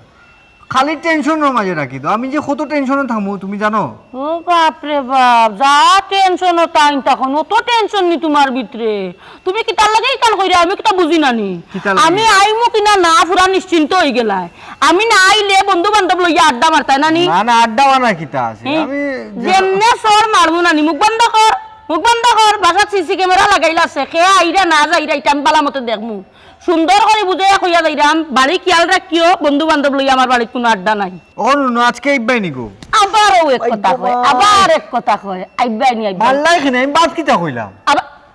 খালি টেনশনের মাঝে রাখি দাও আমি যে কত টেনশনে থামু তুমি জানো ও বাপরে বাপ যা টেনশন তাই তখন অত টেনশন নি তোমার ভিতরে তুমি কি তার লাগেই কাল কইরা আমি কিটা বুঝি নানি কিতা লাগে? আমি আইমু কিনা না পুরা নিশ্চিন্ত হই গেলাই আমি না আইলে বন্ধু বান্ধব লইয়া আড্ডা মারতাই নানি না না আড্ডা বানা কিতা আছে আমি যেমনে সর মারমু নানি মুখ বন্ধ কর বাসা সিসি ক্যামেরা লাগাইলা আছে খে আইরা না যাইরা এটা আমি বালা মতো দেখমু সুন্দর করে বুঝাইয়া কইয়া যাইরাম বাড়ি খেয়াল রাখিও বন্ধু বান্ধব লইয়া আমার বাড়িতে কোনো আড্ডা নাই ও নো আজকে আইবাই নি গো আবারও এক কথা কয় আইবাই নি আইবাই ভাল লাগে না আমি বাদ কিতা কইলাম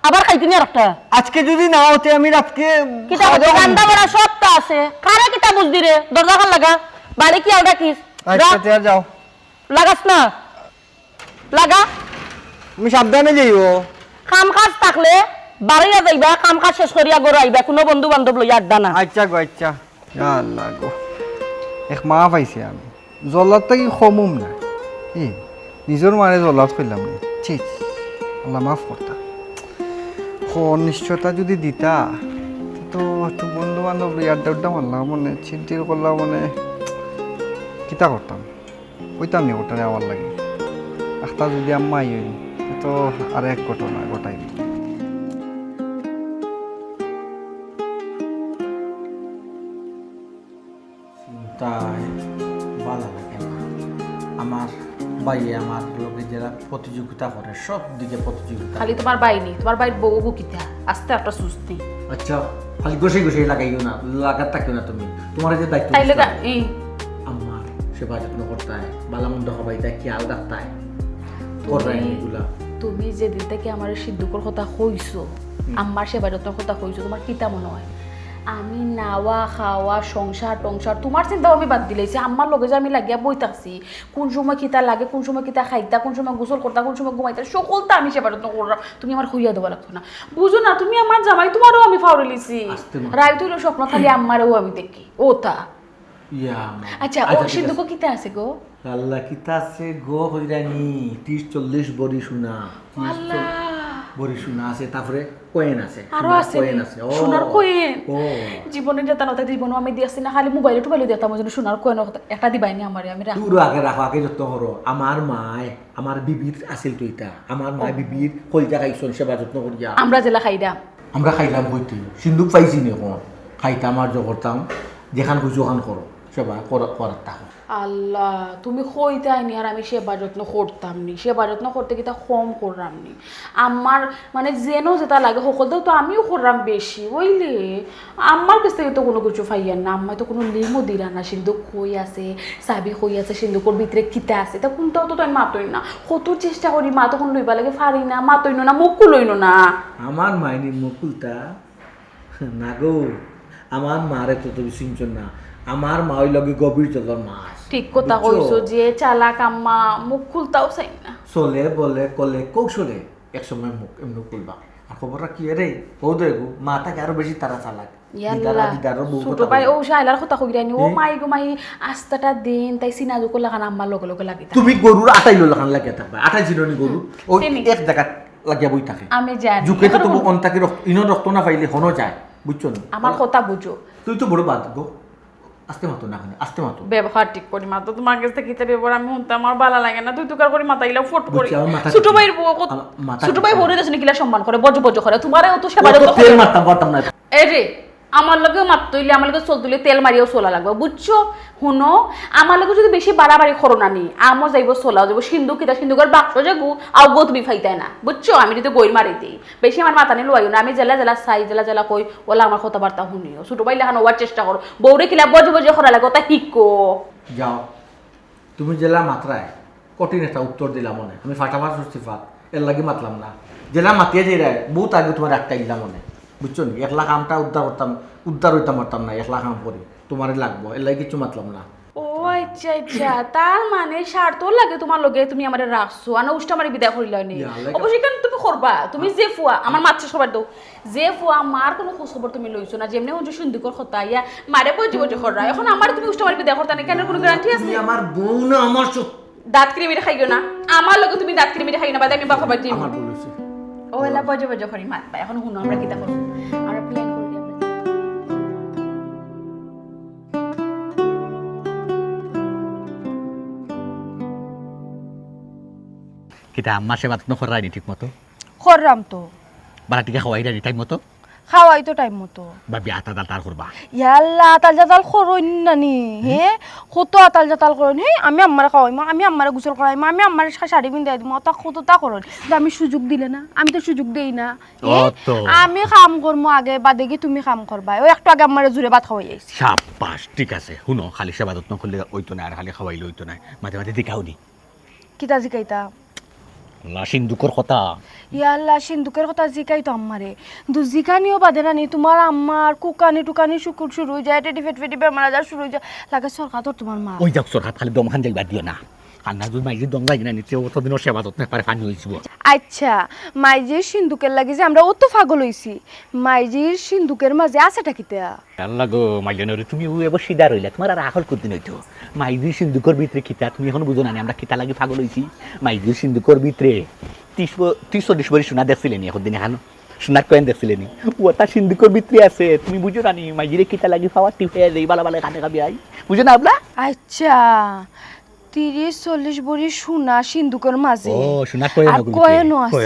আবার খাইতে নি একটা আজকে যদি না হতে আমি রাতকে কিতা রান্না বাড়া সবটা আছে কারে কিতা বুঝদি রে দরজা খান লাগা বাড়ি খেয়াল রাখিস আচ্ছা তে আর যাও লাগাস না লাগা তুমি সাবধানে যাইও কাম কাজ থাকলে বাড়িয়া যাইবা কাম কাজ শেষ করিয়া গড় আইবা কোনো বন্ধু বান্ধব লইয়া আড্ডা না আচ্ছা গো আচ্ছা আল্লাহ গো এক মা পাইছি আমি জল্লাদ থেকে কমুম না নিজের মারে জল্লাদ করলাম না ঠিক আল্লাহ মাফ করতা নিশ্চয়তা যদি দিতা তো একটু বন্ধু বান্ধব আড্ডা উড্ডা মারলাম মানে চিন্তির করলাম মানে কিতা করতাম কইতাম নি ওটা আমার লাগে একটা যদি আম্মাই হই তো আর এক ঘটনা গোটাই তাই ভালো লাগে না আমার ভাইয়ে আমার লোকে যারা প্রতিযোগিতা করে সব দিকে প্রতিযোগিতা। খালি তোমার বাই নেই, তোমার বাইর বউ বুকিতা আস্তে একটা সুস্তি। আচ্ছা খালি গোসে গোসে লাগাইও না, লাগার থাকিও না তুমি। তোমার যে দায়িত্ব তাইলে আমার সেবা যত্ন করতে হয়, ভালো মন্দ হবাই তাই খেয়াল রাখতে হয়, করবেন এগুলা। তুমি যেদিন থেকে আমার সিদ্ধুকর কথা কইছো, আমার সেবা যত্নের কথা কইছো, তোমার কিতা মনে হয় আমি নাওয়া খাওয়া সংসার টংসার তোমার চিন্তাও আমি বাদ দিলেছি? আমার লগে যে আমি লাগিয়া বই থাকছি, কোন সময় কিতা লাগে, কোন সময় কিতা খাইতা, কোন সময় গোসল করতা, কোন সময় ঘুমাইতা, সকলটা আমি সেবা যত্ন করলাম। তুমি আমার হইয়া দেওয়া লাগতো না, বুঝো না? তুমি আমার জামাই, তোমারও আমি ফাউরে লিছি। রায় তুইলো স্বপ্ন খালি আমারও আমি দেখি ওটা। আচ্ছা ও সিদ্ধুক কিতা আছে গো? আল্লাহ কিতা আছে গো হইরানি 30-40 বড়ি সোনা, 30 বড়ি সোনা আছে, তারপরে কয়েন আছে, আরো আছে কয়েন আছে, সোনার কয়েন। ও জীবনে যেতা নতা জীবনও আমি দিয়েছি না, খালি মোবাইলে টোবাইলে দিতাম, ওই জন্য সোনার কয়েন একটা দিবাইনি আমারে। আমি রাখ পুরো আগে রাখো, আগে যত্ন করো। আমার মায় আমার বিবির আছিল তো এটা, আমার মা বিবির কলজা খাইছন সেবা যত্ন করিয়া আমরা জেলা খাইদাম, আমরা খাইলাম হইতে সিন্দুক পাইছি নি এখন খাইতাম আর করতাম, যেখান খুঁজো ওখান করো সেবা করার থাকো। আল্লাহ তুমি কইতাই নি আর আমি সেবা যত্ন করতাম নি, সেবা যত্ন করতে গিয়ে কম করলাম নি। আমার মানে যেন যেটা লাগে সকলতেও তো আমিও করলাম বেশি, বুঝলে? আমার কাছ থেকে তো কোনো কিছু ফাইয়ার না, আমার তো কোনো লিমও দিলা না। সিন্ধুক কই আছে, চাবি কই আছে, সিন্ধুকর ভিতরে কিতা আছে, তা কোনটাও তো আমি মাতই না। কত চেষ্টা করি মা তখন লইবা লাগে, ফারি না, মাতই না, মুখও লইল না। আমার মাইনির মুকুলটা না গো, আমার মারে তো তুমি চিনছ না, আমার মা ওই লগে গভীর জলের মাছ। ঠিক কথা কইছো যে চালাক আম্মা, মুখ খুলতাও চাই না। চলে বলে কলে কৌশলে একসময় মুখ এমনি খুলবা। আর খবরটা কি রে ও দেখো মাটাকে আরো বেশি তারা চালাক। ছোট ভাই ও শাইলার কথা কই রানি, ও মাই গো মাই আস্তাটা দিন তাই সিনা জুকো লাগান আম্মার লগে লগে লাগি। তুমি গরুর আটাই লাগান লাগিয়া থাকবা, আটাই জিরনি গরু ওই এক জায়গা লাগিয়া বই থাকে। আমি জানি জুকে তো তুমি অন্তাকে ইনো রক্ত না পাইলে হনো যায়, বুঝছো না? আমার কথা বুঝো। তুই তো বড় বাদ গো, আস্তে মাতো না, আস্তে মাতো ব্যবহার ঠিক করি মা, তো তোমার কাছে থেকে কিতা ব্যবহার আমি শুনতে আমার ভালো লাগে না। তুই তুকার করি মাথা গিলা ফট করি। ছোট ভাইয়ের ছোট ভাই হরে দেশ কিলা সম্মান করে, বজ বজ করে, তোমারও তো সেবা যত্ন তেল মারতাম পারতাম না। এই রে আমার লগে মারতইলে আমার লগে চলতইলে তেল মারিয়াও চলা লাগবে, বুঝছো? শুনো আমার লগে যদি বেশি বাড়াবাড়ি করো না নি, আমও যাইব চলাও যাবো। সিন্ধুক কিতা সিন্ধুকের বাক্স যাবো আও গো তুমি ফাইতাই না, বুঝছো? আমি যদি গইর মারি দিই বেশি আমার মাথা নিয়ে লোয়াইও না। আমি জেলা জেলা চাই, জেলা জেলা কই ওলা আমার কথাবার্তা শুনিও। ছোট ভাই লেখানো হওয়ার চেষ্টা করো, বউরে কিলা বজে বজে করা লাগে ওটা শিখো। যাও তুমি জেলা মাত্রায় কঠিন একটা উত্তর দিলাম মনে, আমি ফাটাফাট সুস্থি ফাট এর লাগে মাতলাম না। জেলা মাতিয়ে যে রায় বহুত আগে তোমার একটা দিলাম মনে, বুঝছো নি? 1 লাখ আমটা উদ্ধার হইতাম পারতাম না, 1 লাখ আম করি তোমারই লাগবো, এর লাগে কিছু মাতলাম না। ও আচ্ছা আচ্ছা, তার মানে স্বার্থ লাগে তোমার লগে, তুমি আমার রাখছো আনা উষ্টা মারি বিদায় করিল নি। অবশ্যই কেন তুমি করবা, তুমি যে ফুয়া আমার মাতৃ সবার দাও, যে ফুয়া মার কোনো খোঁজ খবর তুমি লইছো না, যেমনি হচ্ছে সুন্দর কথা ইয়া মারে বজি বজি করা, এখন আমার তুমি উষ্টা মারি বিদায় করতা না, কেন কোনো গ্যারান্টি আছে? তুমি আমার বউ না, আমার দাঁত কিনে মেরে খাইও না, আমার লগে তুমি দাঁত কিনে মেরে খাইও না, বাদে আমি বাপা বাড়ি আমার বলেছি ও এলা বজি বজি করি মাত পাই। এখন শুনো আমরা কিতা করব, আমরা প্ল্যান করি। কিতা আম্মা সেবা যত্ন করাইনি ঠিক মতো? করলাম তো, বালাটিকে খাওয়াই রানি টাইম মতো? খাওয়াই তো টাইম মতো। ভাবি আতা দাল তার করবা? ইয়াল্লা আতাল জাতাল করইন নানি, হে কত আতাল জাতাল করইন। হে আমি আম্মারে খাওয়াইমা, আমি আম্মারে গোসল করাইমা, আমি আম্মারে শাড়ি পিন্ধাই দিমা, তা কত তা করইন। কিন্তু আমি সুযোগ দিলে না, আমি তো সুযোগ দেই না। আমি কাম করমু আগে বাদে কি তুমি কাম করবা। ওই একটু আগে আম্মারে জুড়ে ভাত খাওয়াই আইছি। সাবাস, ঠিক আছে। শুনো খালি সেবা যত্ন করলে ওইতো না, আর খালি খাওয়াইলে ওইতো না, মাঝে মাঝে দেখাও নি। কিতা জিকাইতা? সিন্ধুকর কথা। ইয়াল্লা সিন্ধুকের কথা জিকাই তো আম্মারে, কিন্তু জিকানিও বাদে না নি। তোমার আম্মার কুকানি টুকানি শুকুর শুরু হয়ে যায়, টেটি ফেট ফেটি বেমার আজার শুরু হয়ে যায়, লাগে সরকার তো তোমার মা। ওই যাক সরকার খালি দম খান যাইবা দিও না, কান্না যদি মাইজি দম যাই না নিতে অতদিনও সেবা যত্ন পারে পানি হয়েছিল। আচ্ছা মাইজির সিন্ধুকের লাগে যে আমরা অত পাগল হইছি, মাইজির সিন্ধুকের মাঝে আছেটা কিতা? আল্লাহ গো মাইজানরে, তুমি এবার সিধা রইলা, তোমার আর আহল করতে নইতো। মাইজির সিন্ধুকর ভিতরে কিতা তুমি এখন বুঝো না, আমরা কিতা লাগে পাগল হইছি। মাইজির সিন্ধুকর ভিতরে 30-40 বছর সোনা দেখছিলেনি, এখন দিন এখানো সোনার কয়েন দেখছিলেনি, ওটা সিন্ধুকর ভিতরে আছে। তুমি বুঝো না নি মাইজিরে কিতা লাগে পাওয়া টিপে দেই বালা বালা কানে কাবি আই, বুঝো না আবলা? আচ্ছা 30-40 বড়ি সোনা সিন্ধুকের মাঝে, ও সোনার কয়েন কয়েনও আছে।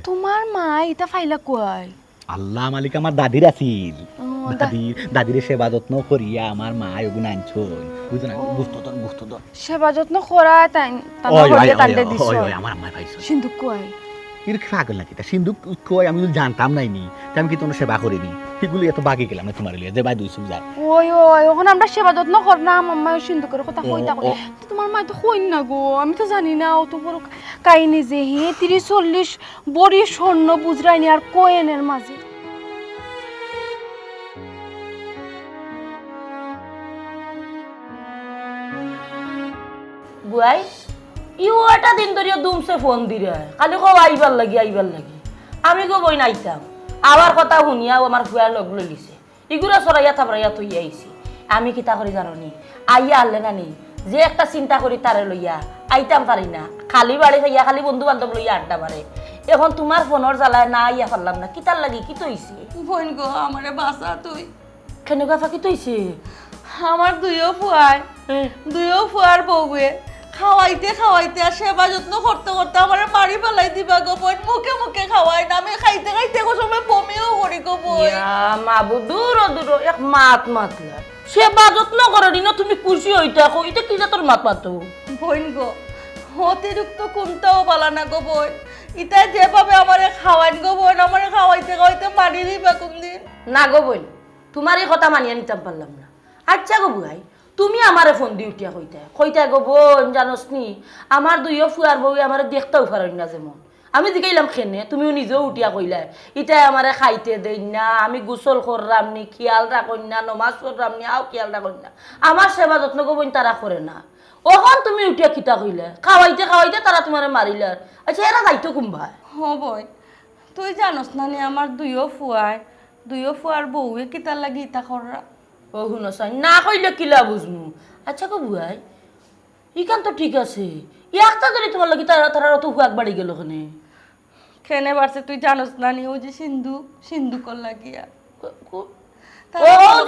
তোমার মা এটা ফাইলা কয়? আল্লাহ মালিক আমার দাদির আছিল। দাদির সেবা যত্ন করিয়া আমার মা এগুন আনছো বুঝো না গুস্ত তো সেবা যত্ন করা তাই আমার আম্মা পাইছো সিন্ধুক কয় এর পাগল নাকি তা সিন্ধুক কই আমি তো জানতাম নাই নি তা আমি কি তোমার সেবা করিনি সেগুলো এত বাকি গেলাম না তোমার লিয়ে যে ভাই দুইশো যায় ওই ওখানে আমরা সেবা যত্ন কর না আম্মা সিন্ধুকের কথা কইতা কই তো তোমার মা তো কই না গো আমি তো জানি না অত বড় কাহিনী যে হে 30-40 বড়ি স্বর্ণ বুজরাইনি আর কোয়েনের মাঝে বুয়াই ইও একটা দিন ধরিয়া দুমসে ফোন দিরে খালি কো আইবার লাগি আমি গো বই নাইতাম আবার কথা শুনিয়াও আমার ফুয়ার লগ লই লিছে ইগুলা সরাইয়া থাবরাইয়া তুই আইছি আমি কিতা করি জানি আইয়া আনলে না নি যে একটা চিন্তা করি তারে লইয়া আইতাম পারি না খালি বাড়ি খাইয়া খালি বন্ধু বান্ধব লইয়া আড্ডা মারে এখন তোমার ফোনের জ্বালায় না আইয়া পারলাম না কিতার লাগি কি তৈছে বোন গো আমারে বাসা তুই কেনেকা ফাঁকি তৈছে আমার দুইও ফুয়ার বউয়ে খাওয়াইতে আর সেবা যত্ন করতে করতে আমার মারি ফেলাই দিবা গো বোন মুখে মুখে খাওয়াই না আমি খাইতে গো সময় বমিও করি গো বোন মাবু দূর এক মাত মাতলা সেবা যত্ন করে দিন তুমি খুশি হইতা কইতে কি তোর মাত মাতো বোন গো অতিরিক্ত কোনটাও বলা না গো বোন ইটা যেভাবে আমারে খাওয়াইন গো বোন আমারে খাওয়াইতে মারি দিবা কোনদিন না গো বোন তোমার এই কথা মানিয়ে নিতাম পারলাম না আচ্ছা গো বুয়াই তুমি আমারে ফোন দি উঠিয়া কইতা গো বোন জানোস নি আমার দুইও ফুয়ার বউ আমারে দেখতেও পারেন না যেমন আমি জিগাইলাম খেনে তুমিও নিজেও উঠিয়া কইলা ইটাই আমারে খাইতে দেই না আমি গোসল কররাম নি খেয়াল রাখুন না নমাজ পড়রাম নি আও খেয়াল রাখুন না আমার সেবা যত্ন গো বোন তারা করে না ওখন তুমি উঠিয়া কিতা কইলা খাওয়াইতে তারা তোমারে মারিলার আচ্ছা এরা যাইতো কুম্ভা হ বোন তুই জানোস না নি আমার দুইও ফুয়ার বউয়ে কিতার লাগি ইতা কররা ও শুনছাই না কইলে কিলা বুঝমু আচ্ছা গো বুয়াই ইখান তো ঠিক আছে একটা যদি তোমার লাগি তারা অত হুয়াক বাড়ি গেল ওখানে খেনে বাড়ছে তুই জানোস না নি ও যে সিন্ধুকর লাগিয়া ও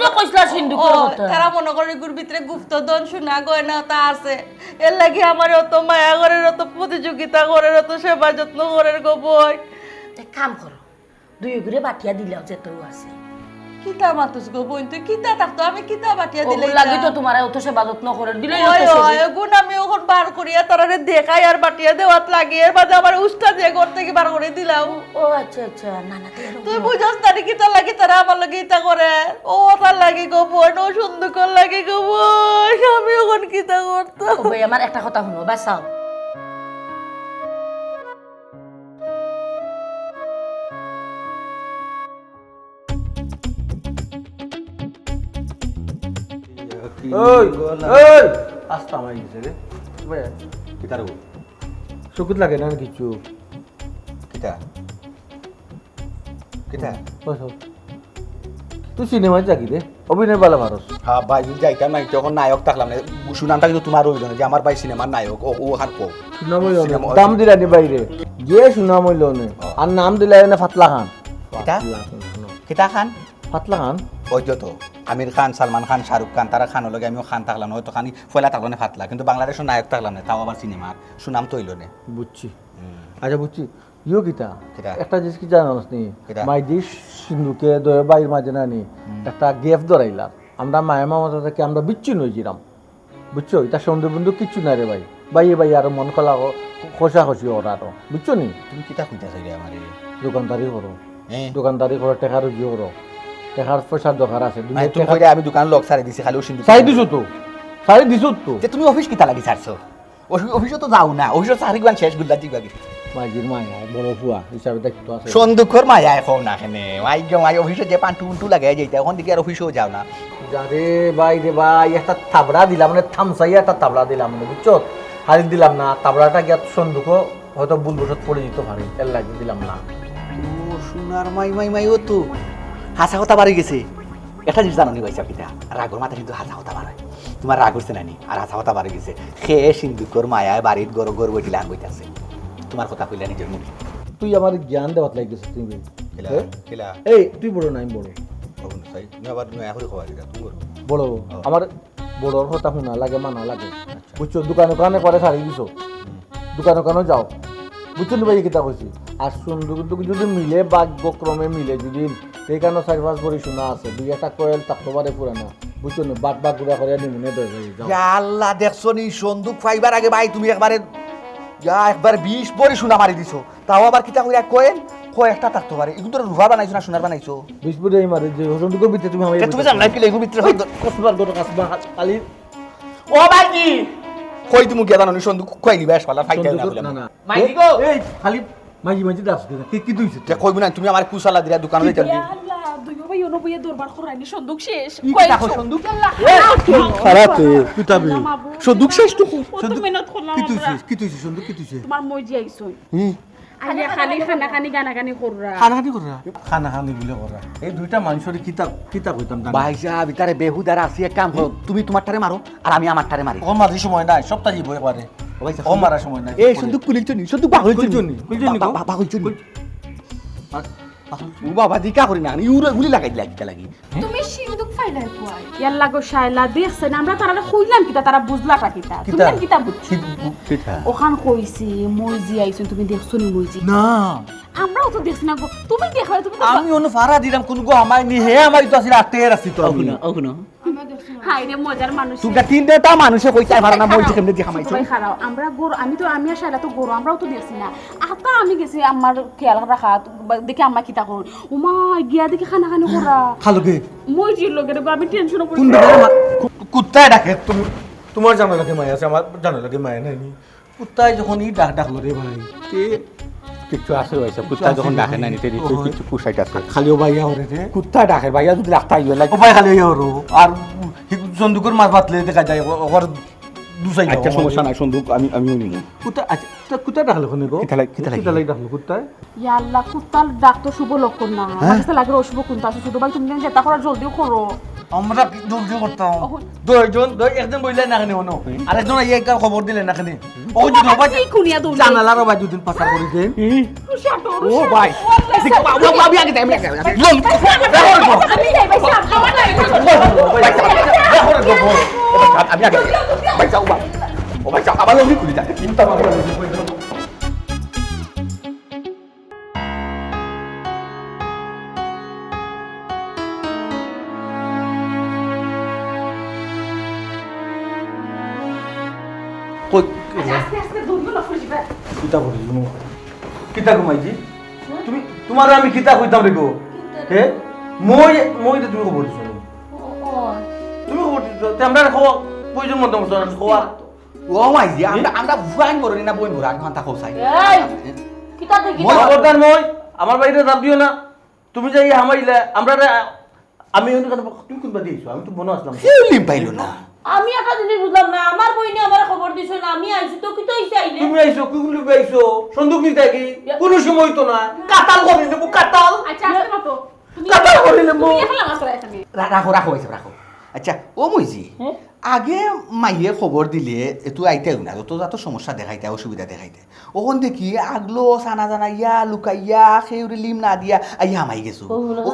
যে কইছলা সিন্ধুকের কথা তারা মনে করে গুর ভিতরে গুপ্তধন সোনা গয়না তা আছে এর লাগি আমার অত মায়া করে অত প্রতিযোগিতা করে অত সেবা যত্ন করে গো বই এক কাম করো দুই ঘুরে বাটিয়া দিলাও যেতেও আছে কিতা মাতুস গো বোন তুই কিতা থাকতো আমি কিতা বাটিয়া দিলে ওগুলো লাগি তো তোমার অত সেবা যত্ন করে দিলেই গুণ আমি ওখন বার করিয়া তারারে দেখাই আর বাটিয়া দেওয়াত লাগে এর বাদে আমার উস্তা দিয়ে ঘর থেকে বার করে দিলাম ও আচ্ছা না তুই বুঝাস তারি কিতা লাগি তারা আমার লাগে ইতা করে ও তার লাগে গো বোন ও সুন্দর লাগে গো বোন আমি ওখন কিতা করতাম ভাই আমার একটা কথা শুনো বাসাও আস্তা মাই গেছে রে কিতার চকুত লাগে না কিছু কিতা কিতা তুই সিনেমায় যাকি রে অভিনয় বালা ভারস হ্যাঁ ভাই যদি যাইতাম নাই তখন নায়ক থাকলাম না সুনামটা কিন্তু তোমার রইল না যে আমার ভাই সিনেমার নায়ক ও হার কো সুনামইল দাম দিলা নি বাইরে যে সুনামইল নে আর নাম দিলা না ফাতলা খান কিতা কিতা খান ফাতলা খান ওই তো আমির খান সালমান খান শাহরুখ খান তারা খানের লগে আমিও খান থাকলাম হয়তো খানি ফয়লা থাকলো না ফাতলা কিন্তু বাংলাদেশের নায়ক থাকলাম না তাও আবার সিনেমার সুনাম তো হইল না বুঝছি আচ্ছা বুঝছি ইও কিতা কিতা? একটা জিনিস কি জানোস নি কিতা? মাইদি সিন্ধুকে দয়ে বাইর মাঝে না নি একটা গেফ ধরাইলাম আমরা মায়ের মামাটা থেকে আমরা বিচ্ছিন্ন হয়েছিলাম বুঝছো এটা সন্ধে বন্ধু কিচ্ছু না রে ভাই ভাই আর মন খোলা খসি ওরা আরো বুঝছো নি তুমি কিতা কইতা চাইলে আমার দোকানদারি করো হ্যাঁ দোকানদারি করো টেকার রুজিও করো টেকার পয়সার দরকার আছে তুমি কইলে আমি দোকান লক সারি দিছি খালি সিন্ধু সারি দিছো তো সারি দিছো তো যে তুমি অফিস কিতা লাগি ছাড়ছো অফিসে তো যাও না অফিসে চাকরি গান শেষ গুল্লা দিবা মাইজির মায়া বড় ফুয়া হিসাবে দেখতো আছে সন্দুকর মায়া এখন না এখানে মাই অফিসে যে পান্টু উন্টু লাগাই যাইতে এখন দিকে আর অফিসেও যাও না যারে ভাই রে ভাই একটা তাবড়া দিলাম মানে থামসাইয়া একটা তাবড়া দিলাম মানে বুঝছো হারিয়ে দিলাম না তাবড়াটা গিয়া সন্দুকও হয়তো ভুল বসত পড়ে যেতে পারে এর লাগে দিলাম না ও সোনার মাই ও তো হাসা কথা বাড়ি গেছে একটা জিনিস জানো নি ভাই চাপিটা রাগর মাথা কিন্তু হাসা কথা বাড়ায় তোমার রাগ হচ্ছে না নি আর হাসা কথা বাড়ি গেছে খেয়ে সিন্ধুকর মায়ায় বাড়ির গড় বইটি লাগ হইতেছে তোমার কথা কইলা নিজের মুখে তুই আমার জ্ঞান দেওয়াত লাগিস তুমি খেলা খেলা এই তুই বড় না আমি বড় আবার নয়া করে খাওয়া দিলা তুমি বড় আমার বড়র কথা শোনা লাগে মানা লাগে বুঝছো দোকানে করে ছাড়ি দিছো দোকানে যাও বুঝছো নি ভাই কিতা কইছি আর সুন্দর যদি মিলে ভাগ্যক্রমে মিলে যদি এই কারণে 4-5 বড়ি শোনা আছে 2-1 কয়েল থাকতে পারে পুরানা বুঝছো না বাট গুড়া করে নিমুনে দই যাও ইয়া আল্লাহ দেখছো নি সন্দুক ফাইবার আগে ভাই তুমি একবারে একবার 20 বড়ি সোনা মারি দিছো তাও আবার কিতা কইরা কয়েন কয়েকটা থাকতে পারে এগুলো তো রুফা বানাইছো না সোনার বানাইছো 20 বড়ি মারি যে হসন্দুকের ভিতরে তুমি আমায় তুমি জানো না কি এগুলো ভিতরে কসবার গটো কাসবা খালি ও ভাই কি কই তুমি গিয়া জানো নি সন্দুক কই নিবা আসপালা ফাইটা না বলে না না মাইজি গো এই খালি মাঝি দাস কি তুইছে তে কইবি না তুমি আমার কুসালা দিরা দোকানে যাই চলবি আল্লাহ দুই বাবা ইনো বইয়ে দরবার করাইনি সন্দুক শেষ কি দেখো সন্দুক খারাপ তুতাবি সন্দুক শেষ তো কত মেহনত করলাম কি তুইছে সন্দুক কি তুইছে তোমার মইজি আইছো আইয়া খালি খানা খানি গানা গানি কররা খানাখানি করা খানাখানি বলে করা এই দুইটা মানুষের কিতা কইতাম জানো ভাই সাহেব ইতারে বেহুদার আসি এক কাম করো তুমি তোমার টারে মারো আর আমি আমার টারে মারি ও মাঝে সময় নাই সপ্তাহ জীব একবারে ও ভাই ও মারা সময় নাই এই সন্দুক কুলিছ নি সন্দুক বাহল কুলিছনি, কুলিছনি গো। বাহল নি ও বাবা দিকা করি না ইউরে গুলি লাগাই দিলা কিটা লাগি তুমি সিন্দুক ফাইলাই কোয়াই ইয়াল্লা গো শায়লা দেখছেন আমরা তারা কইলাম কিতা তারা বুঝলাটা কিতা তুমি আর কিতা বুঝছো কিতা ওখান কইছি মইজি আইছো তুমি দেখছো নি মইজি না আমরাও তো দেখছ না গো তুমি দেখো তুমি তো আমি অনু ফারা দিলাম কোন গো আমায় নি হে আমারই তো আসলে আটের আসি তো আমি ওগুনো হাই রে মজার মানুষ তুমি তিনটা মানুষে কইতে পারে না বলছি কেমনে দেখা মাইছো সবাই খারাপ আমরা গরু আমি আর শায়লা তো গরু আমরাও তো দেখছি না আতা আমি গেছি আমার খেয়াল রাখা দেখি আম্মা কিতা করুন উমা গিয়া দেখি খানা খানি করা খালো কে মইজির লগে দেখো আমি টেনশন করি কোন বেলা কুত্তায় ডাকে তুমি তোমার জানো লাগে মায়া আছে আমার জানো লাগে মায়া নাই নি কুত্তায় যখন ই ডাকলো রে ভাই তে কিছু আছে হইছে কুত্তা যখন ডাকে না নিতে দিতে কিছু পুষাইতে আছে খালিও ভাইয়া ওরে রে কুত্তা ডাকে ভাইয়া যদি রাখতা আইলো ও ভাই খালি ওরো আর সন্দুকের মাছ ভাতলে দেখা যায় ওর দুসাই আচ্ছা সমস্যা নাই সন্দুক আমি নিব কুত্তা আচ্ছা কুত্তা ডাকলো কোনে গো কিতা লাগি? কিতা লাগি ডাকলো কুত্তায় ইয়া আল্লাহ কুত্তার ডাক তো শুভ লক্ষণ না আমার কাছে লাগে অশুভ কোনটা আছে ছোট ভাই তুমি যেটা করা জলদি করো আমরা দৌড় করতাম দুইজন একজন বইলে না কেন হনো আরেকজন আইয়া একটা খবর দিলে না কেন ও যদি হবা কি কুনিয়া দৌড় জানালার বাই দুদিন পাচার করে দেন ও ভাই আমি আগে যাই আমি আগে আমি যাই ভাই আমার লাগে আমি আগে ভাই যাও বা ও ভাই যাও আবার আমি কুলি যায় চিন্তা মারো কই আস্তে আস্তে দৌড় না ফুসবা কিতা করি তুমি কিতা ঘুমাইছি তুমি তোমার আমি কিতা কইতাম রে গো হে মই তুমি খবর দিছো তুমি খবর দিছো তে আমরা খাওয়া প্রয়োজন মতো মতো খাওয়া ও মাই জি আমরা ফুয়াইন করনি না বইন ভরা ঘন্টা খাওসাই এই কিতা দেখি মই খবরদার মই আমার বাইরে যাব দিও না তুমি যাই হামাইলা আমরা আমি তুমি কোনবা দিয়েছো আমি তো মনে আসলাম লিম পাইলো না আমি একটা জিনিস বুঝলাম না আমার বইনি আমার খবর দিছ না আমি আইছি তো কি তো আইছি আইলে তুমি আইছো কি লুবে আইছো সন্দুক নিতে কি কোনো সময় তো না কাতাল করে নেবো কাতাল আচ্ছা আস্তে মতো তুমি কাতাল করে নেবো তুমি এখন আমার করে এখানে রাখো রাখো হয়েছে রাখো আচ্ছা ও মইজি আগে মাইয়ে খবর দিলে এতু আইতে না যত সমস্যা দেখাইতে অসুবিধা দেখাইতে ওখান দেখি আগলো সানা জানাইয়া লুকাইয়া সেউরি লিম না দিয়া আইয়া মাই গেছো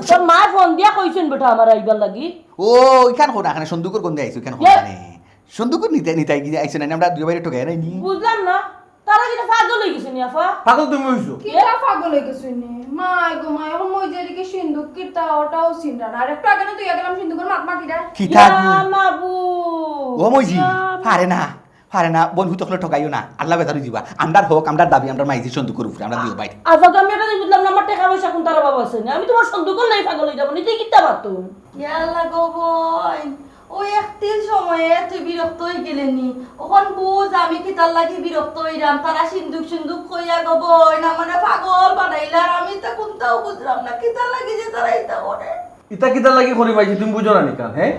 তোর মা ফোন দিয়া কইছেন বেটা আমার আইবার লাগি ও ইখান কোনা এখানে সন্দুকের গন্ধে আইছো কেন মানে সন্দুকের নিতে গিয়ে আইছো না আমরা দুই বাইরে টোকাই নাই নি বুঝলাম না তারা কিটা পাগল হয়ে গেছে নি আফা পাগল তুমি হইছো কিটা পাগল হয়ে গেছিস নি মাই গো মাই এখন মই যেদিকে সিন্দুক কিটা ওটাও চিন্তা না আর একটু আগে না তুই গেলাম সিন্দুকের মাত মাকিটা কিতা মাবু ও মইজি পারে না বন্ধু তখন ঠকাইও না আল্লাহ বেতারু দিবা আমরার হোক আমরার দাবি আমরা মাইজি সন্দুকের উপরে আমরা দিও বাইরে আফা আমি এটা বুঝলাম না আমার টাকা পয়সা কোন তারা বাবা আছে না আমি তোমার সন্দেহ নাই পাগল হয়ে যাবো নিজে কিতা মাতো ইয়াল্লা গো বই ওই একটির সময়ে তুই বিরক্ত হয়ে গেলেনি ওখন বুঝ আমি কি তার লাগি বিরক্ত হইলাম তারা সিন্দুক কইয়া গো বই না মানে পাগল বানাইলার আমি তা কোনটাও বুঝলাম না কি তার লাগি যে তারা এটা করে ইতা কিতা লাগি করি পাইছি তুমি বুঝো না নিকান হ্যাঁ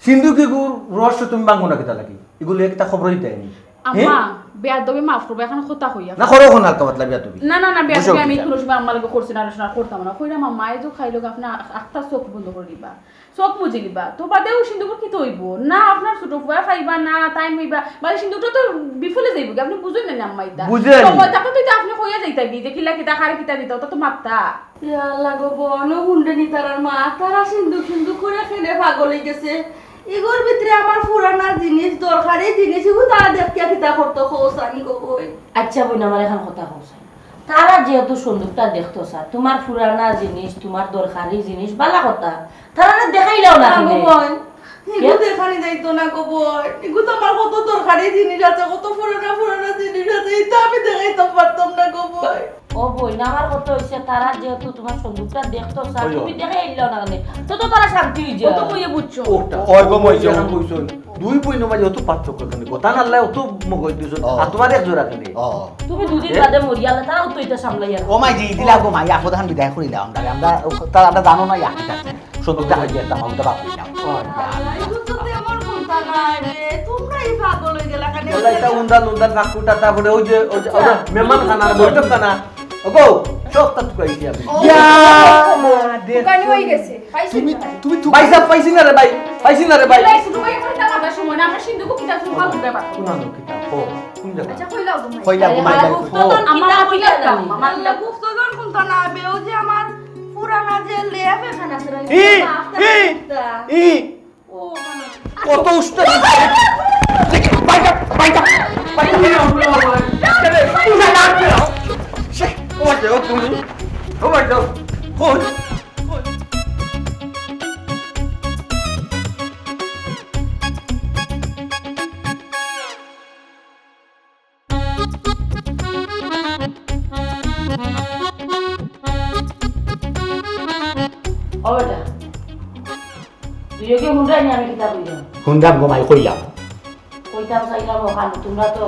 সিন্ধু কি গুর রহস্য তুমি বাঙ্গো না কিতা লাগি এগুলো একটা খবর হইতে আইনি আম্মা বেয়াদবি মাফ করবে এখন কথা হইয়া না করো কোন হালকা পাতলা বিয়া তুমি না বেয়াদবি বুঝো আমি কিতা? কোনো সময় আমার লগে করছি না আলোচনা করতাম না কইরা মামা এই তো খাইলো আপনি একটা চোখ বন্ধ করে দিবা চোখ মুজে দিবা তো বাদেও সিন্ধুক কি তৈব না আপনার ছোট ফুয়া খাইবা না টাইম হইবা মানে সিন্ধুকটা তো বিফলে যাইব কি আপনি বুঝেন না আম্মা ইতা বুঝে আনি। তাকে তো আপনি কইয়া যাইতা কি যে কিলা কিতা খারে কিতা দিতা ওটা তো মাপতা ইয়াল্লা গো বন হুন্ডেনি তারার মা তারা সিন্দুক করে খেলে পাগল হয়ে গেছে এগুলোর ভিতরে আমার পুরানা জিনিস দরকারি জিনিস এগুলো তারা দেখিয়া কিতা করতো খোসানি গো বই আচ্ছা বই না আমার এখন কথা কইছেন তারা যেহেতু সুন্দরটা দেখতো স্যার তোমার পুরানা জিনিস তোমার দরকারি জিনিস বালা কথা তারা দেখাইলেও না তুমি। এগুলো দেখানি যাইতো না গো বই, এগুলো তো আমার কত দরকারি জিনিস আছে, কত পুরোনো পুরোনো জিনিস আছে, এটা আমি দেখাইতে পারতাম না গো বই। ও বই না আমার কথা হচ্ছে তারা যেহেতু তোমার সুন্দরটা দেখতো স্যার তুমি দেখাইলেও না কেন তো তো তারা শান্তি হয়ে যায়। কত বইয়ে বুঝছো ওই গো মইছে কইছন দুই বইন মাঝে অত পার্থক্য কেন কথা না আল্লাহ অত মগজ দিছন আর তোমার এক জোড়া কেন তুমি দুদিন বাদে মরিয়ালে তারাও তো এটা সামলাইয়া ও মাই জি দিলা গো মাই আপদান বিদায় করি দাও আমরা আমরা জানো না ইয়া সুন্দর দেখা দিয়ে দাম আমরা বাপ দিলাম এগুলো তো তেমন কোনটা নাই রে, তোমরাই পাগল হয়ে গেলা কেন? ওলা এটা উন্দান উন্দান কাকুটা তারপরে ওই যে মেহমান খানার বৈঠক খানা ওগো সব তাত কইছি আমি দোকানে হয়ে গেছে পাইছি তুমি ভাই সাহেব পাইছি না রে ভাই পাইছি না রে ভাই এই শুধু ভাই করে টাকা সময় না আমরা সিন্ধুকু কিতা ফুল ফাল দিতে পারবো। কোন কিতাব ও কোন জায়গা আচ্ছা কইলাও তুমি কইলা গো মাই আমরা কইলা দাম আমার গুপ্তধন কোনটা না বে, ও যে আমার পুরানা যে লেপ এখানে আছে রে, ই ও মানে কত উষ্ণ বাইটা বাইটা বাইটা নিয়ে আসো বাবা রে তুমি না করো সে ও যাও তুমি ও যাও কোন ও বেটা দুইকে হুন্ডাই নিয়ে আমি কিতাব কইলাম হুন্দাম গো মাই কইলাম কইতাম চাইলাম ওখানে তোমরা তো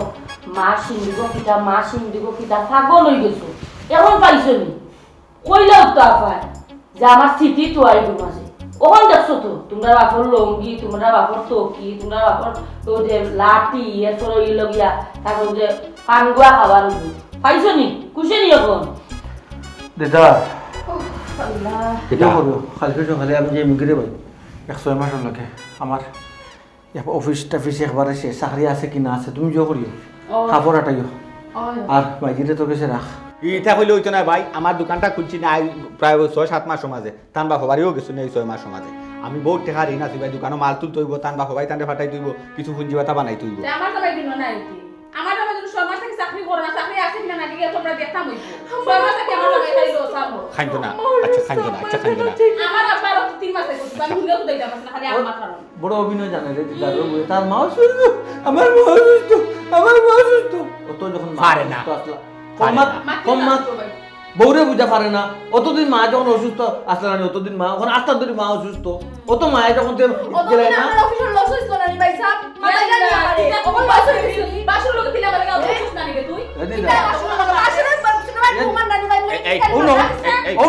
মা সিন্দিগো কিতা পাগল হয়ে গেছো এখন পাইছো নি কইলাও তো আপায় যে আমার স্থিতি তো আইব মাঝে ওখান দেখছো তো তোমরা বাপর লঙ্গি তোমরা বাপর টকি তোমরা বাপর তো যে লাঠি এরপর ওই লগিয়া তারপর যে পানগুয়া খাবার পাইছো নি কুসে নি এখন দাদা আল্লাহ এটা করো কালকে সকালে আমি যে মুগিরে ভাই 100 মাসের লোকে আমার অফিস টফিস একবারে সে চাকরি আছে কি না আছে তুমি যে করিও খাবার আটাইও আর বাইরে তো গেছে রাখ এটা কইলে হইতো না ভাই আমার দোকানটা খুলছি না প্রায় 6-7 মাস সমাজে তান বা হবারিও গেছো না এই 6 মাস সমাজে আমি বহুত টাকা ঋণ আছি ভাই দোকানে মাল তুল তৈব তান বা হবাই তান্ডে ফাটাই তৈব কিছু পুঁজি বাতা বানাই তৈব যে আমার তো ভাই দিন না আইতি আমার তো যদি সমাজ থেকে চাকরি করো না চাকরি আছে কিনা নাকি তোমরা দেখতাম হইতো সমাজ থেকে আমার লাগে খাইলো সামো খাইতো না আচ্ছা খাইতো না আচ্ছা খাইতো না আমার আবার 3 মাস থেকে আমি ভুলে তো দেইতাম না খালি আমার কারণ বড় অভিনয় জানে রে দাদা তার মা অসুস্থ আমার মা অসুস্থ আমার মা অসুস্থ অত যখন পারে না। কম মা বউরে বুঝা পারে না অতদিন মা যখন অসুস্থ আসলে না অতদিন মা ওখানে আস্তে ধরে মা অসুস্থ অত মায়ে যখন গেলে না আমার অফিসের লস হইছিল না নি ভাই সাহেব মাথা জানি আমারে ওখান লস হয়ে গেছিল বাসুর লোকে দিলে আমাকে অসুস্থ না নিবে তুই আসলে তোমার নানি ভাই এই ও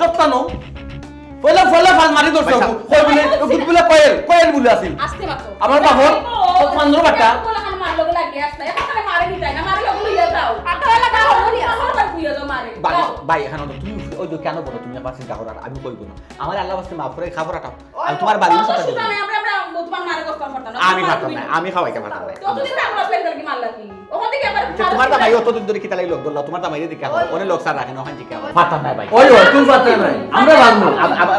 সপ্তানো পয়লা ফাল মারি দর্শ কই বলে গুড বলে কয়েল বলে আছিল আস্তে মাত্র আমার বাহর 15 বাটা কোলা খান মার লগে লাগি আসতে এখন মারে নি তাই না মারে লগে লইয়া যাও আটা লাগা হলি আমার ভাই কুইয়া যাও মারে ভাই এখানে তুমি ওই যে কেন বলো তুমি আমার চিন্তা করো আর আমি কইব না আমার আল্লাহ বাস্তে মাফ করে খাবার আটাও আমি তোমার বাড়ির সাথে অসুস্থ নাই আমরা তোমার মারে কষ্ট করতাম না আমি খাতাম না আমি খাওয়াইতে পারতাম না যতদিন আমরা প্লেন করে মার লাগি ওখান থেকে আবার তোমার দামাই অতদিন ধরে কিতা লাগি লোক ধরলো তোমার দামাইরে দিকে অনেক লোক স্যার রাখেন ওখান থেকে পারতাম না ভাই ওই তুই পাতে নাই আমরা ভাঙবো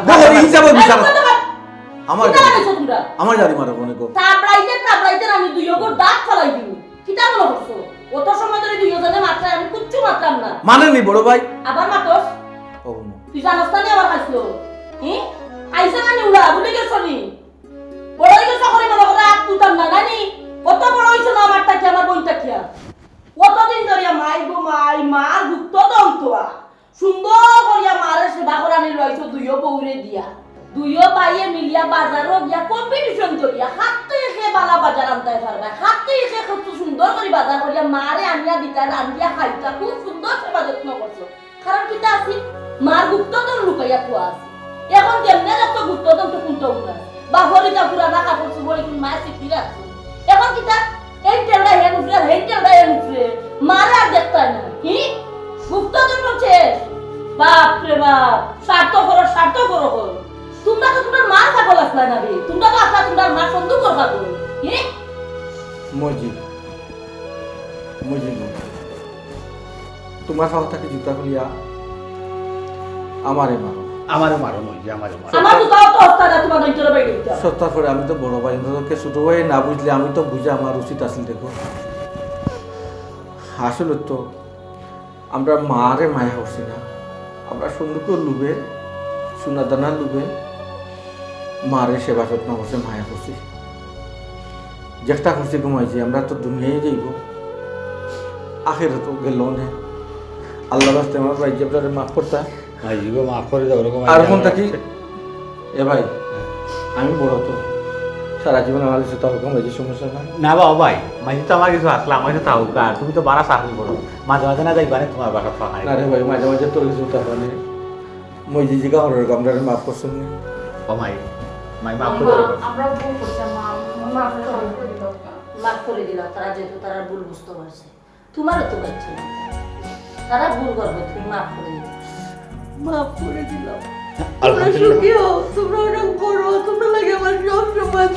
দেখো হিসাবে বিচার আমার আমার জানি মারো মনে কো তাবড়াইতে আমি দুইগো দাঁত ফলাই দিব কিতা বলো করছো অত সময় ধরে দুইজনে মাত্রা আমি কিচ্ছু মাত্রাম না মানেনি বড় ভাই আবার মাতস ও তুই জানোস না আবার খাইছো আইসা না উড়া ভুলে গেছো নি বড় হয়ে গেছো করে মনে করে আর তুতাম না জানি কত বড় হইছো না আমারটা কি আমার বোনটা কি কতদিন ধরে মাই গো মাই মার গুপ্ত দন্তয়া সুন্দর করিয়া মারে সেবা করানি লইছো দুইও বউরে দিয়া দুইও বাইয়ে মিলিয়া বাজারও গিয়া কম্পিটিশন করিয়া হাতে এসে বালা বাজার আনতে পারবে হাতে এসে কত সুন্দর করে বাজার করিয়া মারে আনিয়া দিতা রান্দিয়া খাইতা খুব সুন্দর সেবা যত্ন করছো কারণ কিতা আছে মার গুপ্তধন লুকাইয়া থোয়া আছে এখন কেমনে রাখতো গুপ্তধন তো কোনটা উঠা বাহরিটা পুরানা কাপড় চুবড়ি কোন মায়ের সিদ্ধি রাখছো এখন কিতা এই টেলটা হেন উঠলে হেন টেলটা হেন উঠলে মারে আর দেখতাই না কি গুপ্তধন হচ্ছে বাপরে বাপ স্বার্থ করো তোমরা তো তোমার মার পাগল আসলা না রে তোমরা তো আসলা তোমার মা সন্দুক করবা তো কি মজি তোমার সাথে থেকে জুতা খুলিয়া আমারে মারো আমারও মারো নই যে আমারও মারো আমার তো তাও তো হস্তা না তোমার দৈত্যরা বাইরে দিতে সত্তার পরে আমি তো বড় ভাই তোকে ছোট ভাই না বুঝলে আমি তো বুঝে আমার উচিত আসল দেখো আসলে তো আমরা মারে মায়া করছি না, আমরা সুন্দর লুবে সোনাদানার লুবে মারে সেবা যত্ন করছে, মায়া করছি, যেটা করছি ঘুমাইছি। আমরা তো দুনিয়ায় যাইব, আখেরে তো গেল না। আল্লাহ বাস্তে আমার ভাই যে আপনারা মাফ করতা মাইজিগো মাফ করে দাও ওরকম আর এখন থাকি। এ ভাই আমি বড় তো, সারা জীবন আমার কাছে তো ওরকম হয়েছে, সমস্যা নাই। না বাবা ভাই মাইজি তো আমার কিছু আসলে আমার কাছে থাকুক, আর তুমি তো বাড়া চাকরি করো, মাঝে মাঝে না যাইবা না তোমার বাসা ফাঁকা না রে ভাই, মাঝে মাঝে তোর কিছু তার মানে মই যে জিগা হরের আমরা মাফ করছেন না। ও মাই মাই মাফ করে দাও। আমরা ভুল করছি মা, মাফ করে দাও। মাফ করে দিলাম, তারা যেহেতু তারা ভুল বুঝতে পারছে, তোমারও তো বাচ্চা না, তারা ভুল করবে, তুমি মাফ করে দিলাম। মাফ করে দিলাম। তোমরা সুখী হও, তোমরা অনেক বড়, তোমরা লাগে আমার সব সময়